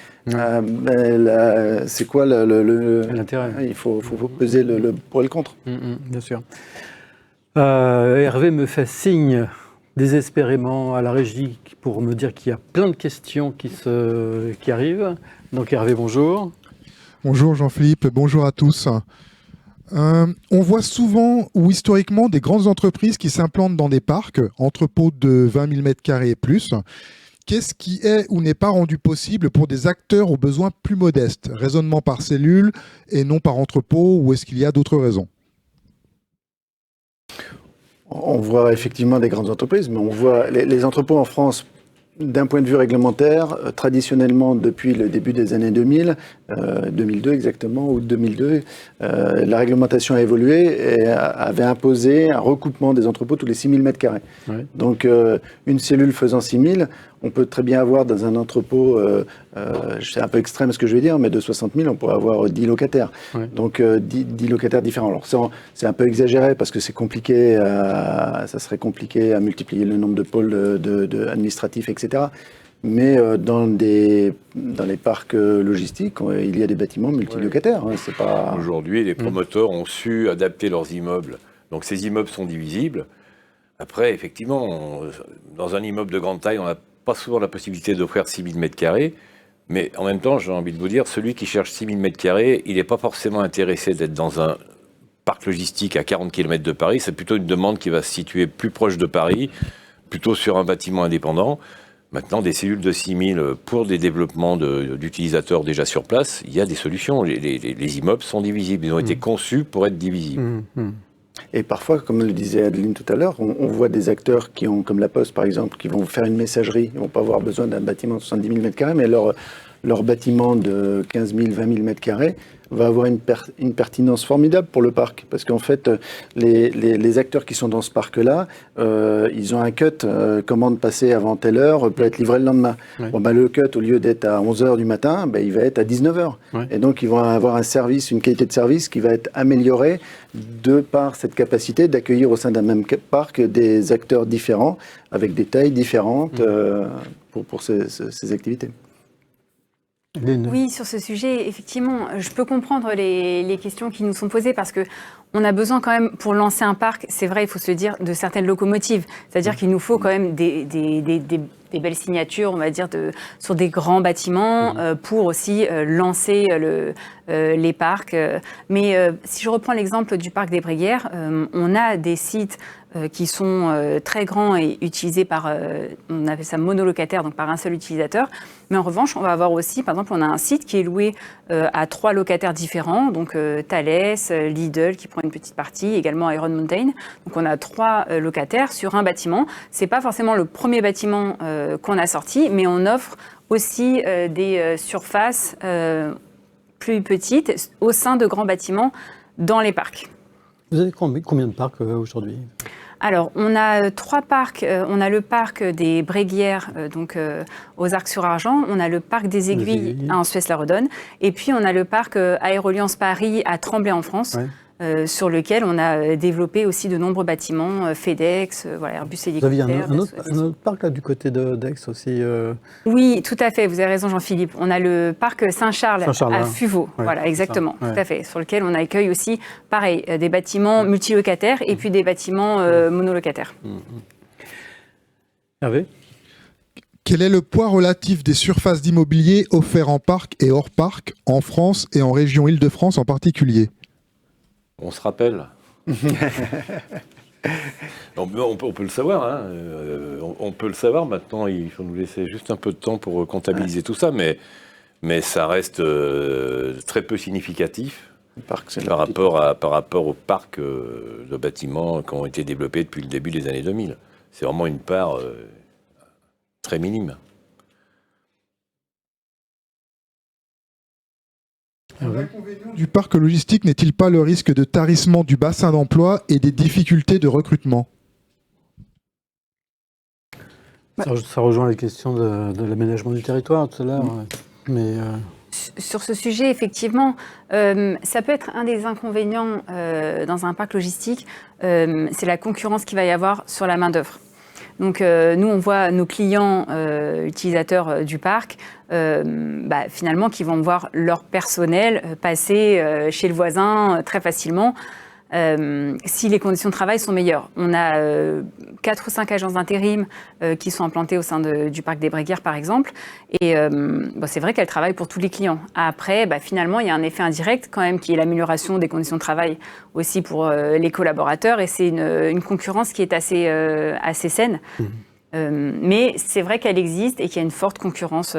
C'est quoi l'intérêt? Il faut peser le pour et le contre. Bien sûr. Hervé me fait signe désespérément à la régie pour me dire qu'il y a plein de questions qui arrivent. Donc Hervé, bonjour. Bonjour Jean-Philippe, bonjour à tous. On voit souvent ou historiquement des grandes entreprises qui s'implantent dans des parcs, entrepôts de 20 000 m² et plus. Qu'est-ce qui est ou n'est pas rendu possible pour des acteurs aux besoins plus modestes? Raisonnement par cellule et non par entrepôt, ou est-ce qu'il y a d'autres raisons? On voit effectivement des grandes entreprises, mais on voit les entrepôts en France, d'un point de vue réglementaire, traditionnellement depuis le début des années 2000, 2002 exactement, ou 2002, la réglementation a évolué et avait imposé un recoupement des entrepôts tous les 6 000 m². Ouais. Donc une cellule faisant 6 000, on peut très bien avoir dans un entrepôt, c'est un peu extrême ce que je vais dire, mais de 60 000, on pourrait avoir 10 locataires. Ouais. Donc 10 locataires différents. Alors c'est un peu exagéré parce que c'est compliqué, ça serait compliqué à multiplier le nombre de pôles administratifs, etc. Mais dans les parcs logistiques, il y a des bâtiments multilocataires. Hein, c'est pas... Aujourd'hui, les promoteurs ont su adapter leurs immeubles. Donc ces immeubles sont divisibles. Après, effectivement, dans un immeuble de grande taille, on n'a pas souvent la possibilité d'offrir 6 000 m². Mais en même temps, j'ai envie de vous dire, celui qui cherche 6 000 m², il n'est pas forcément intéressé d'être dans un parc logistique à 40 km de Paris. C'est plutôt une demande qui va se situer plus proche de Paris, plutôt sur un bâtiment indépendant. Maintenant, des cellules de 6 000 pour des développements d'utilisateurs déjà sur place, il y a des solutions. Les immeubles sont divisibles. Ils ont été conçus pour être divisibles. Et parfois, comme le disait Adeline tout à l'heure, on voit des acteurs qui ont, comme la Poste par exemple, qui vont faire une messagerie. Ils ne vont pas avoir besoin d'un bâtiment de 70 000 m², mais leur bâtiment de 15 000, 20 000 m² va avoir une pertinence formidable pour le parc. Parce qu'en fait, les acteurs qui sont dans ce parc-là, ils ont un cut, commande passée avant telle heure, peut être livré le lendemain. Ouais. Bon, le cut, au lieu d'être à 11h du matin, il va être à 19h. Ouais. Et donc, ils vont avoir un service, une qualité de service qui va être améliorée de par cette capacité d'accueillir au sein d'un même parc des acteurs différents, avec des tailles différentes pour ces activités. Oui, sur ce sujet, effectivement, je peux comprendre les questions qui nous sont posées parce qu'on a besoin quand même, pour lancer un parc, c'est vrai, il faut se dire, de certaines locomotives. C'est-à-dire qu'il nous faut quand même des belles signatures, on va dire, sur des grands bâtiments pour aussi lancer les parcs. Mais si je reprends l'exemple du parc des Bréguières, on a des sites qui sont très grands et utilisés par, on appelle ça monolocataire, donc par un seul utilisateur. Mais en revanche, on va avoir aussi, par exemple, on a un site qui est loué à 3 locataires différents, donc Thales, Lidl qui prend une petite partie, également Iron Mountain. Donc on a 3 locataires sur un bâtiment. C'est pas forcément le premier bâtiment qu'on a sorti, mais on offre aussi des surfaces plus petites au sein de grands bâtiments dans les parcs. Vous avez combien de parcs aujourd'hui ? Alors, on a 3 parcs. On a le parc des Bréguières, donc aux Arcs-sur-Argent. On a le parc des Aiguilles à Ansuès-la-Redonne. Et puis, on a le parc Aéroliance Paris à Tremblay en France. Ouais. Sur lequel on a développé aussi de nombreux bâtiments, FedEx, Airbus hélicoptère. Vous aviez un autre parc là, du côté d'Aix aussi Oui, tout à fait, vous avez raison Jean-Philippe. On a le parc Saint-Charles à Fuveau, voilà, exactement, tout à fait, sur lequel on accueille aussi, pareil, des bâtiments multilocataires et puis des bâtiments monolocataires. Hervé ? Quel est le poids relatif des surfaces d'immobilier offerts en parc et hors parc, en France et en région Île-de-France en particulier ? On se rappelle. on peut le savoir. Hein. On peut le savoir. Maintenant, il faut nous laisser juste un peu de temps pour comptabiliser tout ça. Mais ça reste très peu significatif par rapport au parc de bâtiments qui ont été développés depuis le début des années 2000. C'est vraiment une part très minime. L'inconvénient du parc logistique n'est-il pas le risque de tarissement du bassin d'emploi et des difficultés de recrutement ? Ça rejoint les questions de l'aménagement du territoire tout à l'heure. Mais sur ce sujet, effectivement, ça peut être un des inconvénients dans un parc logistique, c'est la concurrence qu'il va y avoir sur la main-d'œuvre. Donc, nous, on voit nos clients utilisateurs du parc, finalement, qui vont voir leur personnel passer chez le voisin très facilement. Si les conditions de travail sont meilleures. On a 4 ou 5 agences d'intérim qui sont implantées au sein du parc des Bréguières, par exemple. Et c'est vrai qu'elles travaillent pour tous les clients. Après, finalement, il y a un effet indirect quand même qui est l'amélioration des conditions de travail aussi pour les collaborateurs. Et c'est une concurrence qui est assez saine. Mais c'est vrai qu'elle existe et qu'il y a une forte concurrence.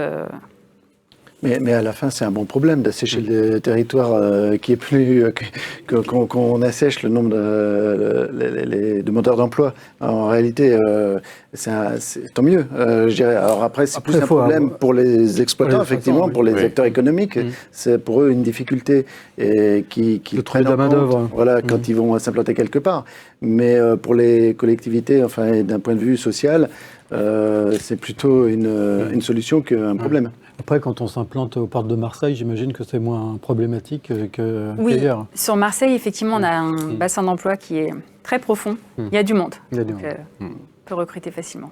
Mais à la fin, c'est un bon problème d'assécher le territoire qui est plus qu'on assèche le nombre de demandeurs d'emploi. En réalité, c'est tant mieux. Je dirais. Alors après, c'est plus un problème pour les exploitants, effectivement, pour les acteurs économiques. C'est pour eux une difficulté et qui prennent en compte, voilà, quand ils vont s'implanter quelque part. Mais pour les collectivités, enfin, d'un point de vue social, c'est plutôt une solution qu'un problème. Après, quand on s'implante aux portes de Marseille, j'imagine que c'est moins problématique qu'ailleurs. Oui, sur Marseille, effectivement, on a un bassin d'emploi qui est très profond. Il y a du monde. On peut recruter facilement.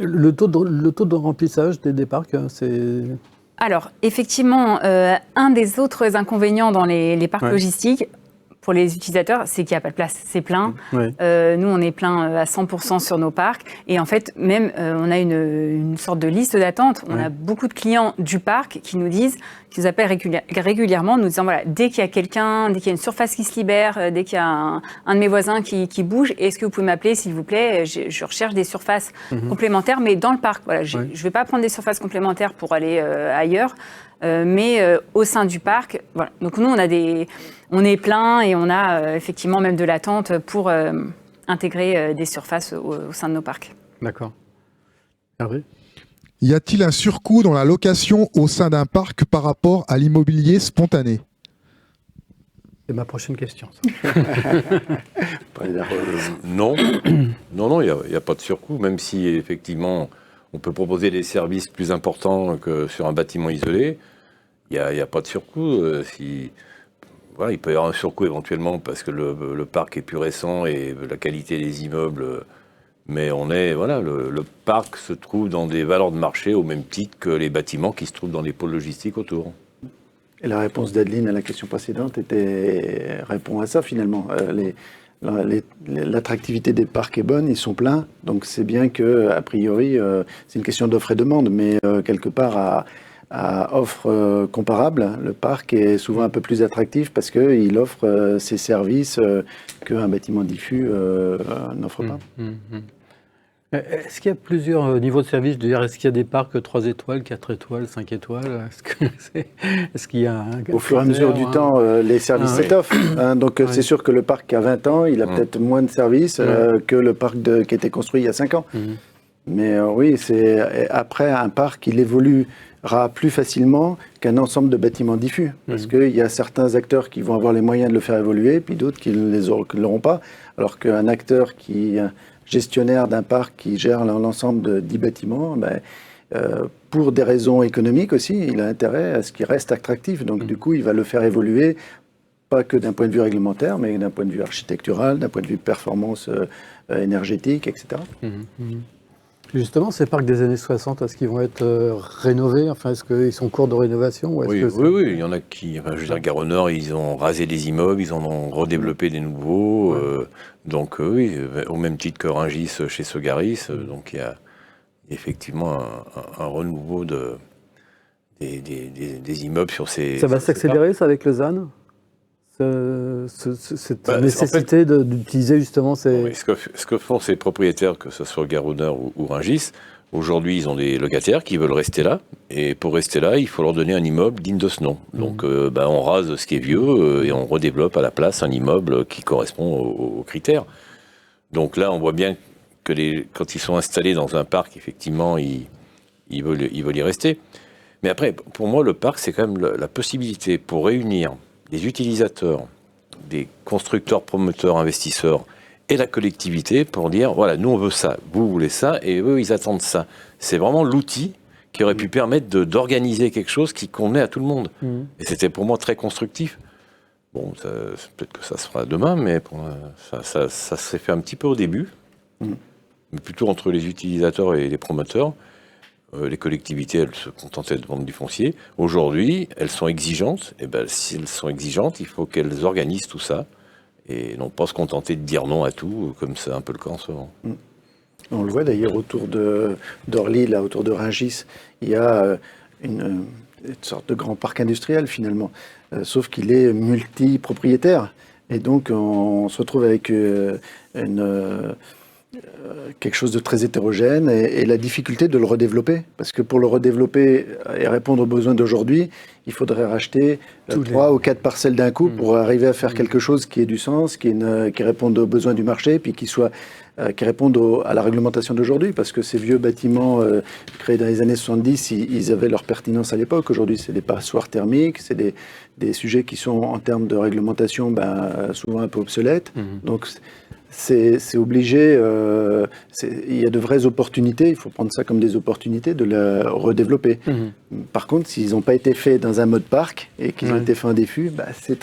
Le taux de remplissage des parcs, c'est... Alors, effectivement, un des autres inconvénients dans les parcs logistiques, pour les utilisateurs, c'est qu'il n'y a pas de place, c'est plein. Nous, on est plein à 100% sur nos parcs. Et en fait, même, on a une sorte de liste d'attente. On a beaucoup de clients du parc qui nous appellent régulièrement, nous disant, voilà, dès qu'il y a quelqu'un, dès qu'il y a une surface qui se libère, dès qu'il y a un de mes voisins qui bouge, est-ce que vous pouvez m'appeler, s'il vous plaît ? Je recherche des surfaces complémentaires, mais dans le parc. Voilà, je ne vais pas prendre des surfaces complémentaires pour aller ailleurs. Mais au sein du parc, voilà. Donc nous, on est plein et on a effectivement même de l'attente pour intégrer des surfaces au sein de nos parcs. D'accord. Hervé ? Y a-t-il un surcoût dans la location au sein d'un parc par rapport à l'immobilier spontané ? C'est ma prochaine question. Non, il n'y a pas de surcoût, même si effectivement on peut proposer des services plus importants que sur un bâtiment isolé. Il n'y a pas de surcoût. Voilà, il peut y avoir un surcoût éventuellement parce que le parc est plus récent et la qualité des immeubles. Mais le parc se trouve dans des valeurs de marché au même titre que les bâtiments qui se trouvent dans les pôles logistiques autour. Et la réponse d'Adeline à la question précédente répond à ça finalement. L'attractivité des parcs est bonne, ils sont pleins, donc c'est bien que, a priori, c'est une question d'offre et demande, mais quelque part à offre comparable, le parc est souvent un peu plus attractif parce qu'il offre ces services qu'un bâtiment diffus n'offre pas. Est-ce qu'il y a plusieurs niveaux de service ? Est-ce qu'il y a des parcs 3 étoiles, 4 étoiles, 5 étoiles ? Est-ce qu'il y a Au fur et à mesure du temps, les services s'étoffent. Donc c'est sûr que le parc qui a 20 ans, il a peut-être moins de services que le parc qui a été construit il y a 5 ans. Mais oui, après un parc, il évoluera plus facilement qu'un ensemble de bâtiments diffus. Parce qu'il y a certains acteurs qui vont avoir les moyens de le faire évoluer, puis d'autres qui ne l'auront pas. Alors qu'un acteur gestionnaire d'un parc qui gère l'ensemble de 10 bâtiments, pour des raisons économiques aussi, il a intérêt à ce qu'il reste attractif. Donc du coup, il va le faire évoluer, pas que d'un point de vue réglementaire, mais d'un point de vue architectural, d'un point de vue performance énergétique, etc. Justement, ces parcs des années 60, est-ce qu'ils vont être rénovés ? Enfin, est-ce qu'ils sont en cours de rénovation ? Oui, il y en a qui... Enfin, je veux dire, Gare au Nord, ils ont rasé des immeubles, ils en ont redéveloppé des nouveaux. Donc oui, au même titre que Rungis chez Sogaris. Donc il y a effectivement un renouveau des immeubles sur ces... Ça va s'accélérer, ça, avec le ZAN ? Cette nécessité d'utiliser justement ces... Oui, ce que font ces propriétaires, que ce soit Gare au Nord ou Rungis, aujourd'hui ils ont des locataires qui veulent rester là, et pour rester là il faut leur donner un immeuble digne de ce nom. Donc on rase ce qui est vieux et on redéveloppe à la place un immeuble qui correspond aux critères. Donc là on voit bien que quand ils sont installés dans un parc, effectivement ils veulent y rester. Mais après, pour moi, le parc, c'est quand même la possibilité pour réunir des utilisateurs, des constructeurs, promoteurs, investisseurs et la collectivité pour dire, voilà, nous on veut ça, vous voulez ça, et eux ils attendent ça. C'est vraiment l'outil qui aurait pu permettre d'organiser quelque chose qui convenait à tout le monde. Et c'était pour moi très constructif. Bon, peut-être que ça se fera demain, mais ça s'est fait un petit peu au début, mais plutôt entre les utilisateurs et les promoteurs. Les collectivités, elles se contentaient de vendre du foncier. Aujourd'hui, elles sont exigeantes. Et ben, si elles sont exigeantes, il faut qu'elles organisent tout ça et non pas se contenter de dire non à tout, comme c'est un peu le cas en ce moment. On le voit d'ailleurs autour d'Orly, là, autour de Rungis, il y a une sorte de grand parc industriel finalement, sauf qu'il est multi-propriétaire. Et donc on se retrouve avec quelque chose de très hétérogène et la difficulté de le redévelopper. Parce que pour le redévelopper et répondre aux besoins d'aujourd'hui, il faudrait racheter 3 ou 4 parcelles d'un coup pour arriver à faire quelque chose qui ait du sens, qui réponde aux besoins du marché, puis qui réponde à la réglementation d'aujourd'hui. Parce que ces vieux bâtiments créés dans les années 70, ils avaient leur pertinence à l'époque. Aujourd'hui, c'est des passoires thermiques, c'est des sujets qui sont en termes de réglementation souvent un peu obsolètes. Donc, c'est obligé, il y a de vraies opportunités, il faut prendre ça comme des opportunités de la redévelopper. Par contre, s'ils n'ont pas été faits dans un mode parc et qu'ils ont été faits en défus, c'est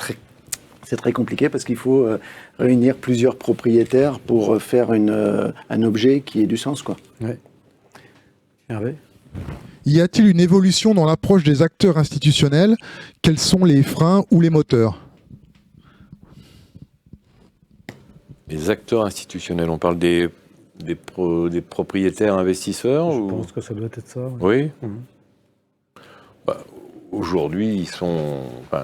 très compliqué parce qu'il faut réunir plusieurs propriétaires pour faire un objet qui ait du sens, quoi. Ouais. Hervé ? Y a-t-il une évolution dans l'approche des acteurs institutionnels? Quels sont les freins ou les moteurs? Les acteurs institutionnels, on parle des propriétaires investisseurs Je pense que ça doit être ça. Oui. Aujourd'hui, ils sont... je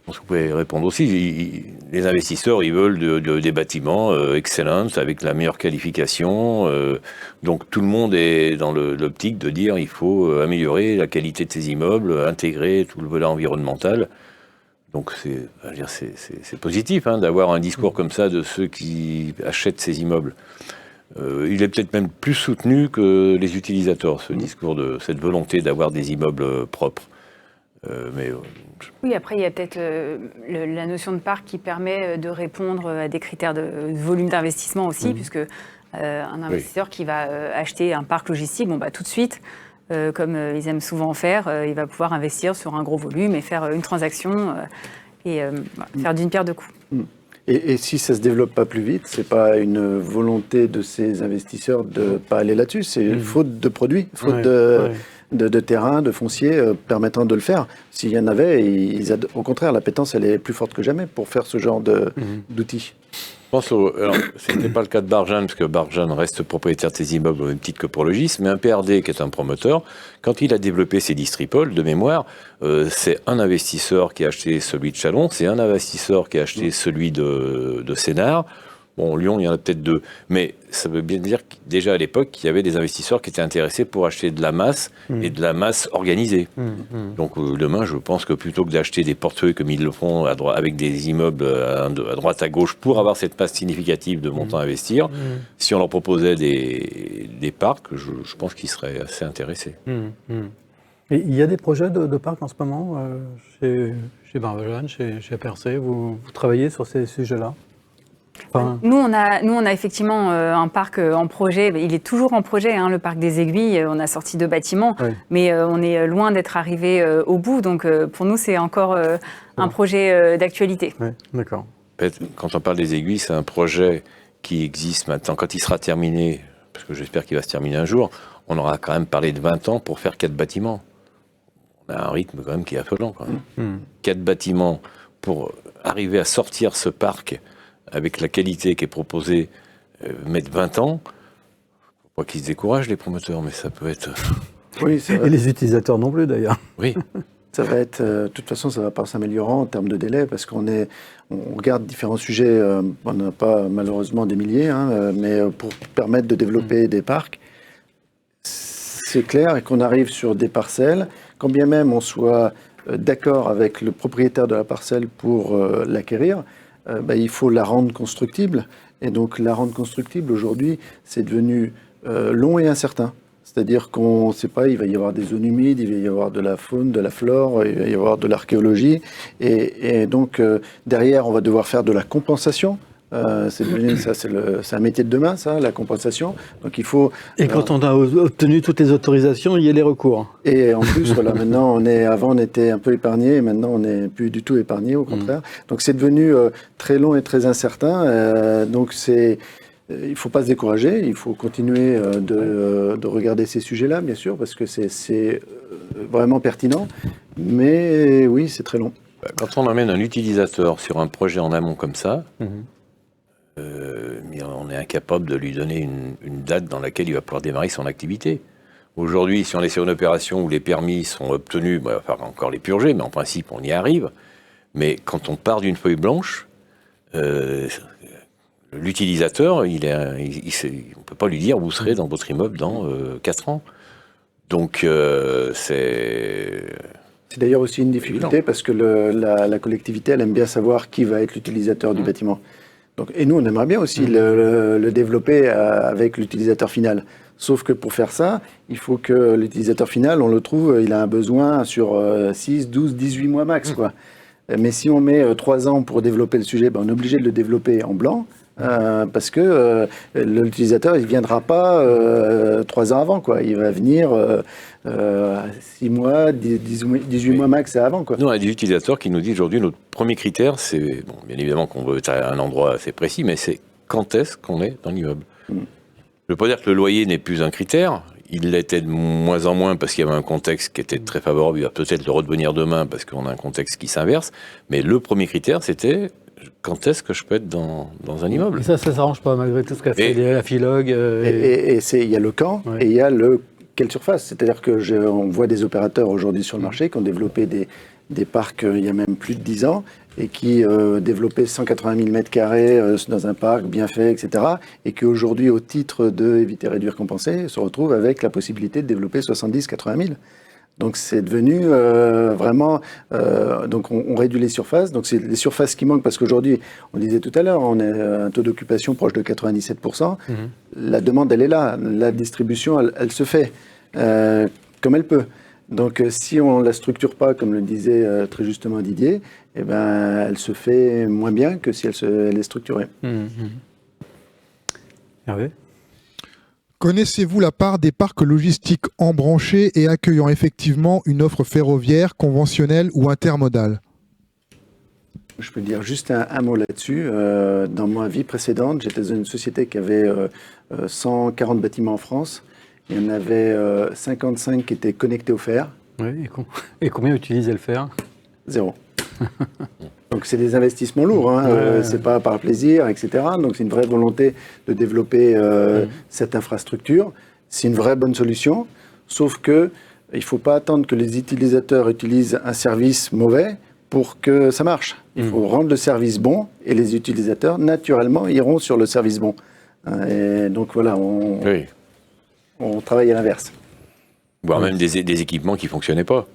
pense que vous pouvez répondre aussi. Les investisseurs, ils veulent des bâtiments excellents, avec la meilleure qualification. Donc tout le monde est dans l'optique de dire il faut améliorer la qualité de ces immeubles, intégrer tout le volet environnemental. Donc c'est positif d'avoir un discours comme ça de ceux qui achètent ces immeubles. Il est peut-être même plus soutenu que les utilisateurs, ce discours de cette volonté d'avoir des immeubles propres. Oui, après, il y a peut-être la notion de parc qui permet de répondre à des critères de volume d'investissement aussi, puisque un investisseur qui va acheter un parc logistique, tout de suite, comme ils aiment souvent faire, il va pouvoir investir sur un gros volume et faire une transaction faire d'une pierre deux coups. Et si ça se développe pas plus vite, c'est pas une volonté de ces investisseurs de pas aller là-dessus, c'est une faute de produits, faute de terrain, de foncier permettant de le faire. S'il y en avait, au contraire, l'appétence elle est plus forte que jamais pour faire ce genre d'outils. Je pense alors, ce n'était pas le cas de Barjane, parce que Barjane reste propriétaire de ses immeubles au même titre que Prologis, mais un PRD qui est un promoteur, quand il a développé ses distripoles, de mémoire, c'est un investisseur qui a acheté celui de Chalon, c'est un investisseur qui a acheté celui de Sénart. Bon, Lyon, il y en a peut-être 2. Mais ça veut bien dire que déjà à l'époque, il y avait des investisseurs qui étaient intéressés pour acheter de la masse et de la masse organisée. Donc demain, je pense que plutôt que d'acheter des portefeuilles comme ils le font avec des immeubles à droite à gauche pour avoir cette masse significative de montants à investir, si on leur proposait des parcs, je pense qu'ils seraient assez intéressés. Et il y a des projets de parcs en ce moment chez Barjane, chez Percé, vous travaillez sur ces sujets-là? Nous, on a effectivement un parc en projet. Il est toujours en projet, le parc des Aiguilles. On a sorti 2 bâtiments, mais on est loin d'être arrivé au bout. Donc, pour nous, c'est encore un projet d'actualité. Oui, d'accord. Quand on parle des Aiguilles, c'est un projet qui existe maintenant. Quand il sera terminé, parce que j'espère qu'il va se terminer un jour, on aura quand même parlé de 20 ans pour faire 4 bâtiments. On a un rythme quand même qui est affolant. 4 bâtiments pour arriver à sortir ce parc avec la qualité qui est proposée, mettre 20 ans, il ne faut pas qu'ils se découragent, les promoteurs, mais ça peut être... Oui, c'est vrai. Et les utilisateurs non plus, d'ailleurs. Oui. Ça va être, de toute façon, ça va pas s'améliorer en termes de délai, parce on regarde différents sujets, on n'a pas malheureusement des milliers, mais pour permettre de développer des parcs, c'est clair, et qu'on arrive sur des parcelles, quand bien même on soit d'accord avec le propriétaire de la parcelle pour l'acquérir, il faut la rendre constructible. Et donc la rendre constructible, aujourd'hui, c'est devenu long et incertain. C'est-à-dire qu'on ne sait pas, il va y avoir des zones humides, il va y avoir de la faune, de la flore, il va y avoir de l'archéologie. Et donc, derrière, on va devoir faire de la compensation. C'est un métier de demain, ça, la compensation. Donc, il faut... Et quand on a obtenu toutes les autorisations, il y a les recours. Et en plus, voilà, maintenant, avant, on était un peu épargné, et maintenant, on n'est plus du tout épargné, au contraire. Donc, c'est devenu très long et très incertain. Donc, il ne faut pas se décourager, il faut continuer de regarder ces sujets-là, bien sûr, parce que c'est vraiment pertinent. Mais oui, c'est très long. Quand on amène un utilisateur sur un projet en amont comme ça, mais on est incapable de lui donner une date dans laquelle il va pouvoir démarrer son activité. Aujourd'hui, si on est sur une opération où les permis sont obtenus, il va falloir encore les purger, mais en principe, on y arrive. Mais quand on part d'une feuille blanche, l'utilisateur, on ne peut pas lui dire vous serez dans votre immeuble dans 4 ans. Donc, c'est d'ailleurs aussi une difficulté parce que la collectivité, elle aime bien savoir qui va être l'utilisateur du bâtiment. Donc, et nous, on aimerait bien aussi le développer avec l'utilisateur final. Sauf que pour faire ça, il faut que l'utilisateur final, on le trouve, il a un besoin sur 6, 12, 18 mois max, quoi. Mais si on met 3 ans pour développer le sujet, on est obligé de le développer en blanc. Parce que l'utilisateur, il ne viendra pas 3 ans avant, quoi. Il va venir 6 mois, 18 mois max avant, quoi. Nous, on a des utilisateurs qui nous disent aujourd'hui, notre premier critère, c'est, bien évidemment qu'on veut être à un endroit assez précis, mais c'est quand est-ce qu'on est dans l'immeuble. Je ne veux pas dire que le loyer n'est plus un critère, il l'était de moins en moins parce qu'il y avait un contexte qui était très favorable, il va peut-être le redevenir demain parce qu'on a un contexte qui s'inverse, mais le premier critère, c'était quand est-ce que je peux être dans un immeuble. Et ça s'arrange pas malgré tout ce qu'a fait la Philog. Et il y a le quand et il y a quelle surface. C'est-à-dire qu'on voit des opérateurs aujourd'hui sur le marché qui ont développé des parcs il y a même plus de 10 ans et qui développaient 180 000 m² dans un parc bien fait, etc. Et qui aujourd'hui, au titre de éviter, réduire, compenser, se retrouvent avec la possibilité de développer 70 000, 80 000. Donc c'est devenu vraiment... donc on réduit les surfaces. Donc c'est les surfaces qui manquent parce qu'aujourd'hui, on disait tout à l'heure, on a un taux d'occupation proche de 97%. La demande, elle est là. La distribution, elle se fait comme elle peut. Donc si on ne la structure pas, comme le disait très justement Didier, eh ben, elle se fait moins bien que si elle est structurée. Hervé ? Connaissez-vous la part des parcs logistiques embranchés et accueillant effectivement une offre ferroviaire, conventionnelle ou intermodale ? Je peux dire juste un mot là-dessus. Dans ma vie précédente, j'étais dans une société qui avait 140 bâtiments en France. Il y en avait 55 qui étaient connectés au fer. Oui, et combien utilisaient le fer ? 0. Donc c'est des investissements lourds, hein. C'est pas par plaisir, etc. Donc c'est une vraie volonté de développer cette infrastructure. C'est une vraie bonne solution, sauf que il ne faut pas attendre que les utilisateurs utilisent un service mauvais pour que ça marche. Il faut rendre le service bon et les utilisateurs, naturellement, iront sur le service bon. Et donc voilà, on travaille à l'inverse. Voire même des équipements qui ne fonctionnaient pas.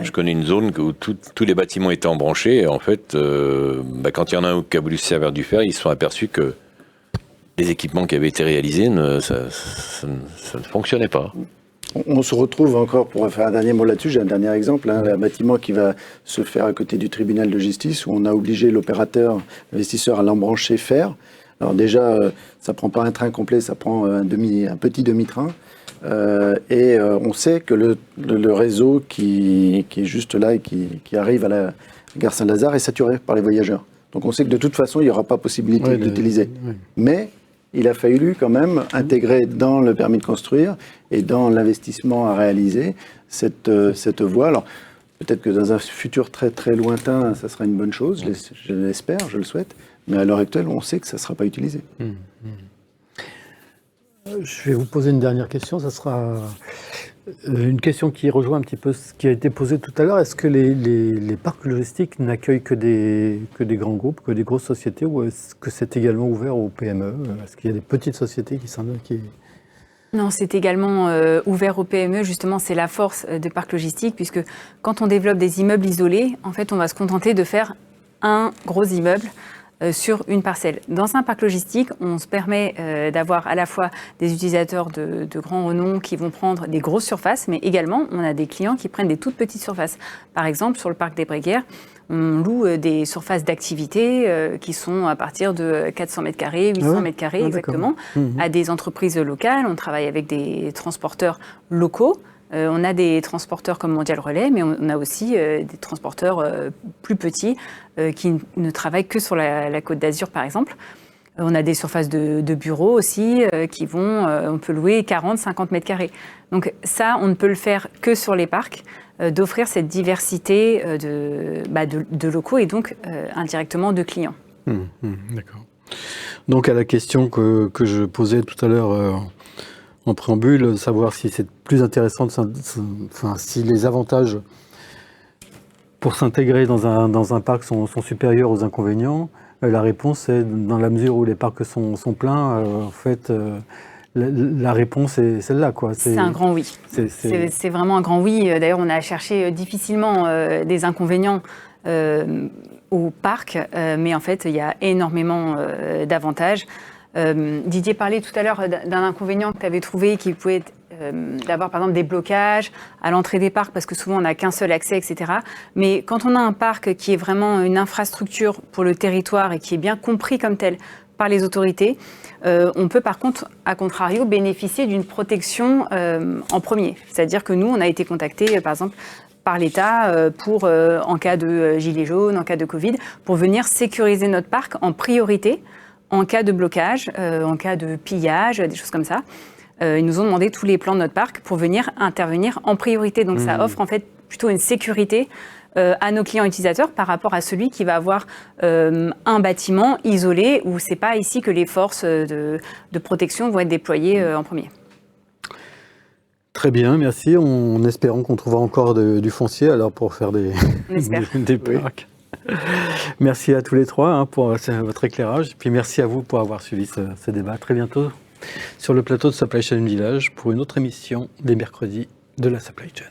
Je connais une zone où tous les bâtiments étaient embranchés et en fait, quand il y en a un qui a voulu se servir du fer, ils se sont aperçus que les équipements qui avaient été réalisés, ça ne fonctionnait pas. On se retrouve encore, pour faire un dernier mot là-dessus, j'ai un dernier exemple, un bâtiment qui va se faire à côté du tribunal de justice où on a obligé l'opérateur, l'investisseur à l'embrancher fer. Alors déjà, ça ne prend pas un train complet, ça prend un petit demi-train. Et on sait que le réseau qui est juste là et qui arrive à la gare Saint-Lazare est saturé par les voyageurs. Donc on sait que de toute façon, il n'y aura pas possibilité de l'utiliser. Mais il a fallu quand même intégrer dans le permis de construire et dans l'investissement à réaliser cette voie. Alors peut-être que dans un futur très très lointain, ça sera une bonne chose, je l'espère, je le souhaite. Mais à l'heure actuelle, on sait que ça ne sera pas utilisé. Je vais vous poser une dernière question. Ça sera une question qui rejoint un petit peu ce qui a été posé tout à l'heure. Est-ce que les parcs logistiques n'accueillent que des grands groupes, que des grosses sociétés, ou est-ce que c'est également ouvert aux PME ? Est-ce qu'il y a des petites sociétés qui s'en occupent ? Non, c'est également ouvert aux PME. Justement, c'est la force des parcs logistiques, puisque quand on développe des immeubles isolés, en fait, on va se contenter de faire un gros immeuble sur une parcelle. Dans un parc logistique, on se permet d'avoir à la fois des utilisateurs de grands renom qui vont prendre des grosses surfaces, mais également on a des clients qui prennent des toutes petites surfaces. Par exemple, sur le parc des Bréguières, on loue des surfaces d'activité qui sont à partir de 400 mètres carrés, 800 mètres carrés exactement, à des entreprises locales. On travaille avec des transporteurs locaux. On a des transporteurs comme Mondial Relais, mais on a aussi des transporteurs plus petits qui ne travaillent que sur la Côte d'Azur, par exemple. On a des surfaces de bureaux aussi qui vont, on peut louer 40, 50 mètres carrés. Donc ça, on ne peut le faire que sur les parcs, d'offrir cette diversité de locaux et donc indirectement de clients. D'accord. Donc à la question que je posais tout à l'heure en préambule, savoir si c'est plus intéressant, si les avantages pour s'intégrer dans un parc sont supérieurs aux inconvénients, la réponse est dans la mesure où les parcs sont pleins, en fait, la réponse est celle-là, quoi. C'est un grand oui. C'est vraiment un grand oui. D'ailleurs, on a cherché difficilement des inconvénients au parc, mais en fait, il y a énormément d'avantages. Didier parlait tout à l'heure d'un inconvénient que tu avais trouvé qui pouvait être d'avoir par exemple des blocages à l'entrée des parcs parce que souvent on n'a qu'un seul accès, etc. Mais quand on a un parc qui est vraiment une infrastructure pour le territoire et qui est bien compris comme tel par les autorités, on peut par contre, à contrario, bénéficier d'une protection en premier. C'est-à-dire que nous, on a été contactés par exemple par l'État pour, en cas de gilet jaune, en cas de Covid, pour venir sécuriser notre parc en priorité en cas de blocage, en cas de pillage, des choses comme ça. Ils nous ont demandé tous les plans de notre parc pour venir intervenir en priorité. Donc ça offre en fait plutôt une sécurité à nos clients utilisateurs par rapport à celui qui va avoir un bâtiment isolé où c'est pas ici que les forces de protection vont être déployées en premier. Très bien, merci. En espérant qu'on trouvera encore du foncier alors pour faire des parcs. Merci à tous les trois pour votre éclairage. Puis merci à vous pour avoir suivi ce débat. À très bientôt sur le plateau de Supply Chain Village pour une autre émission des mercredis de la Supply Chain.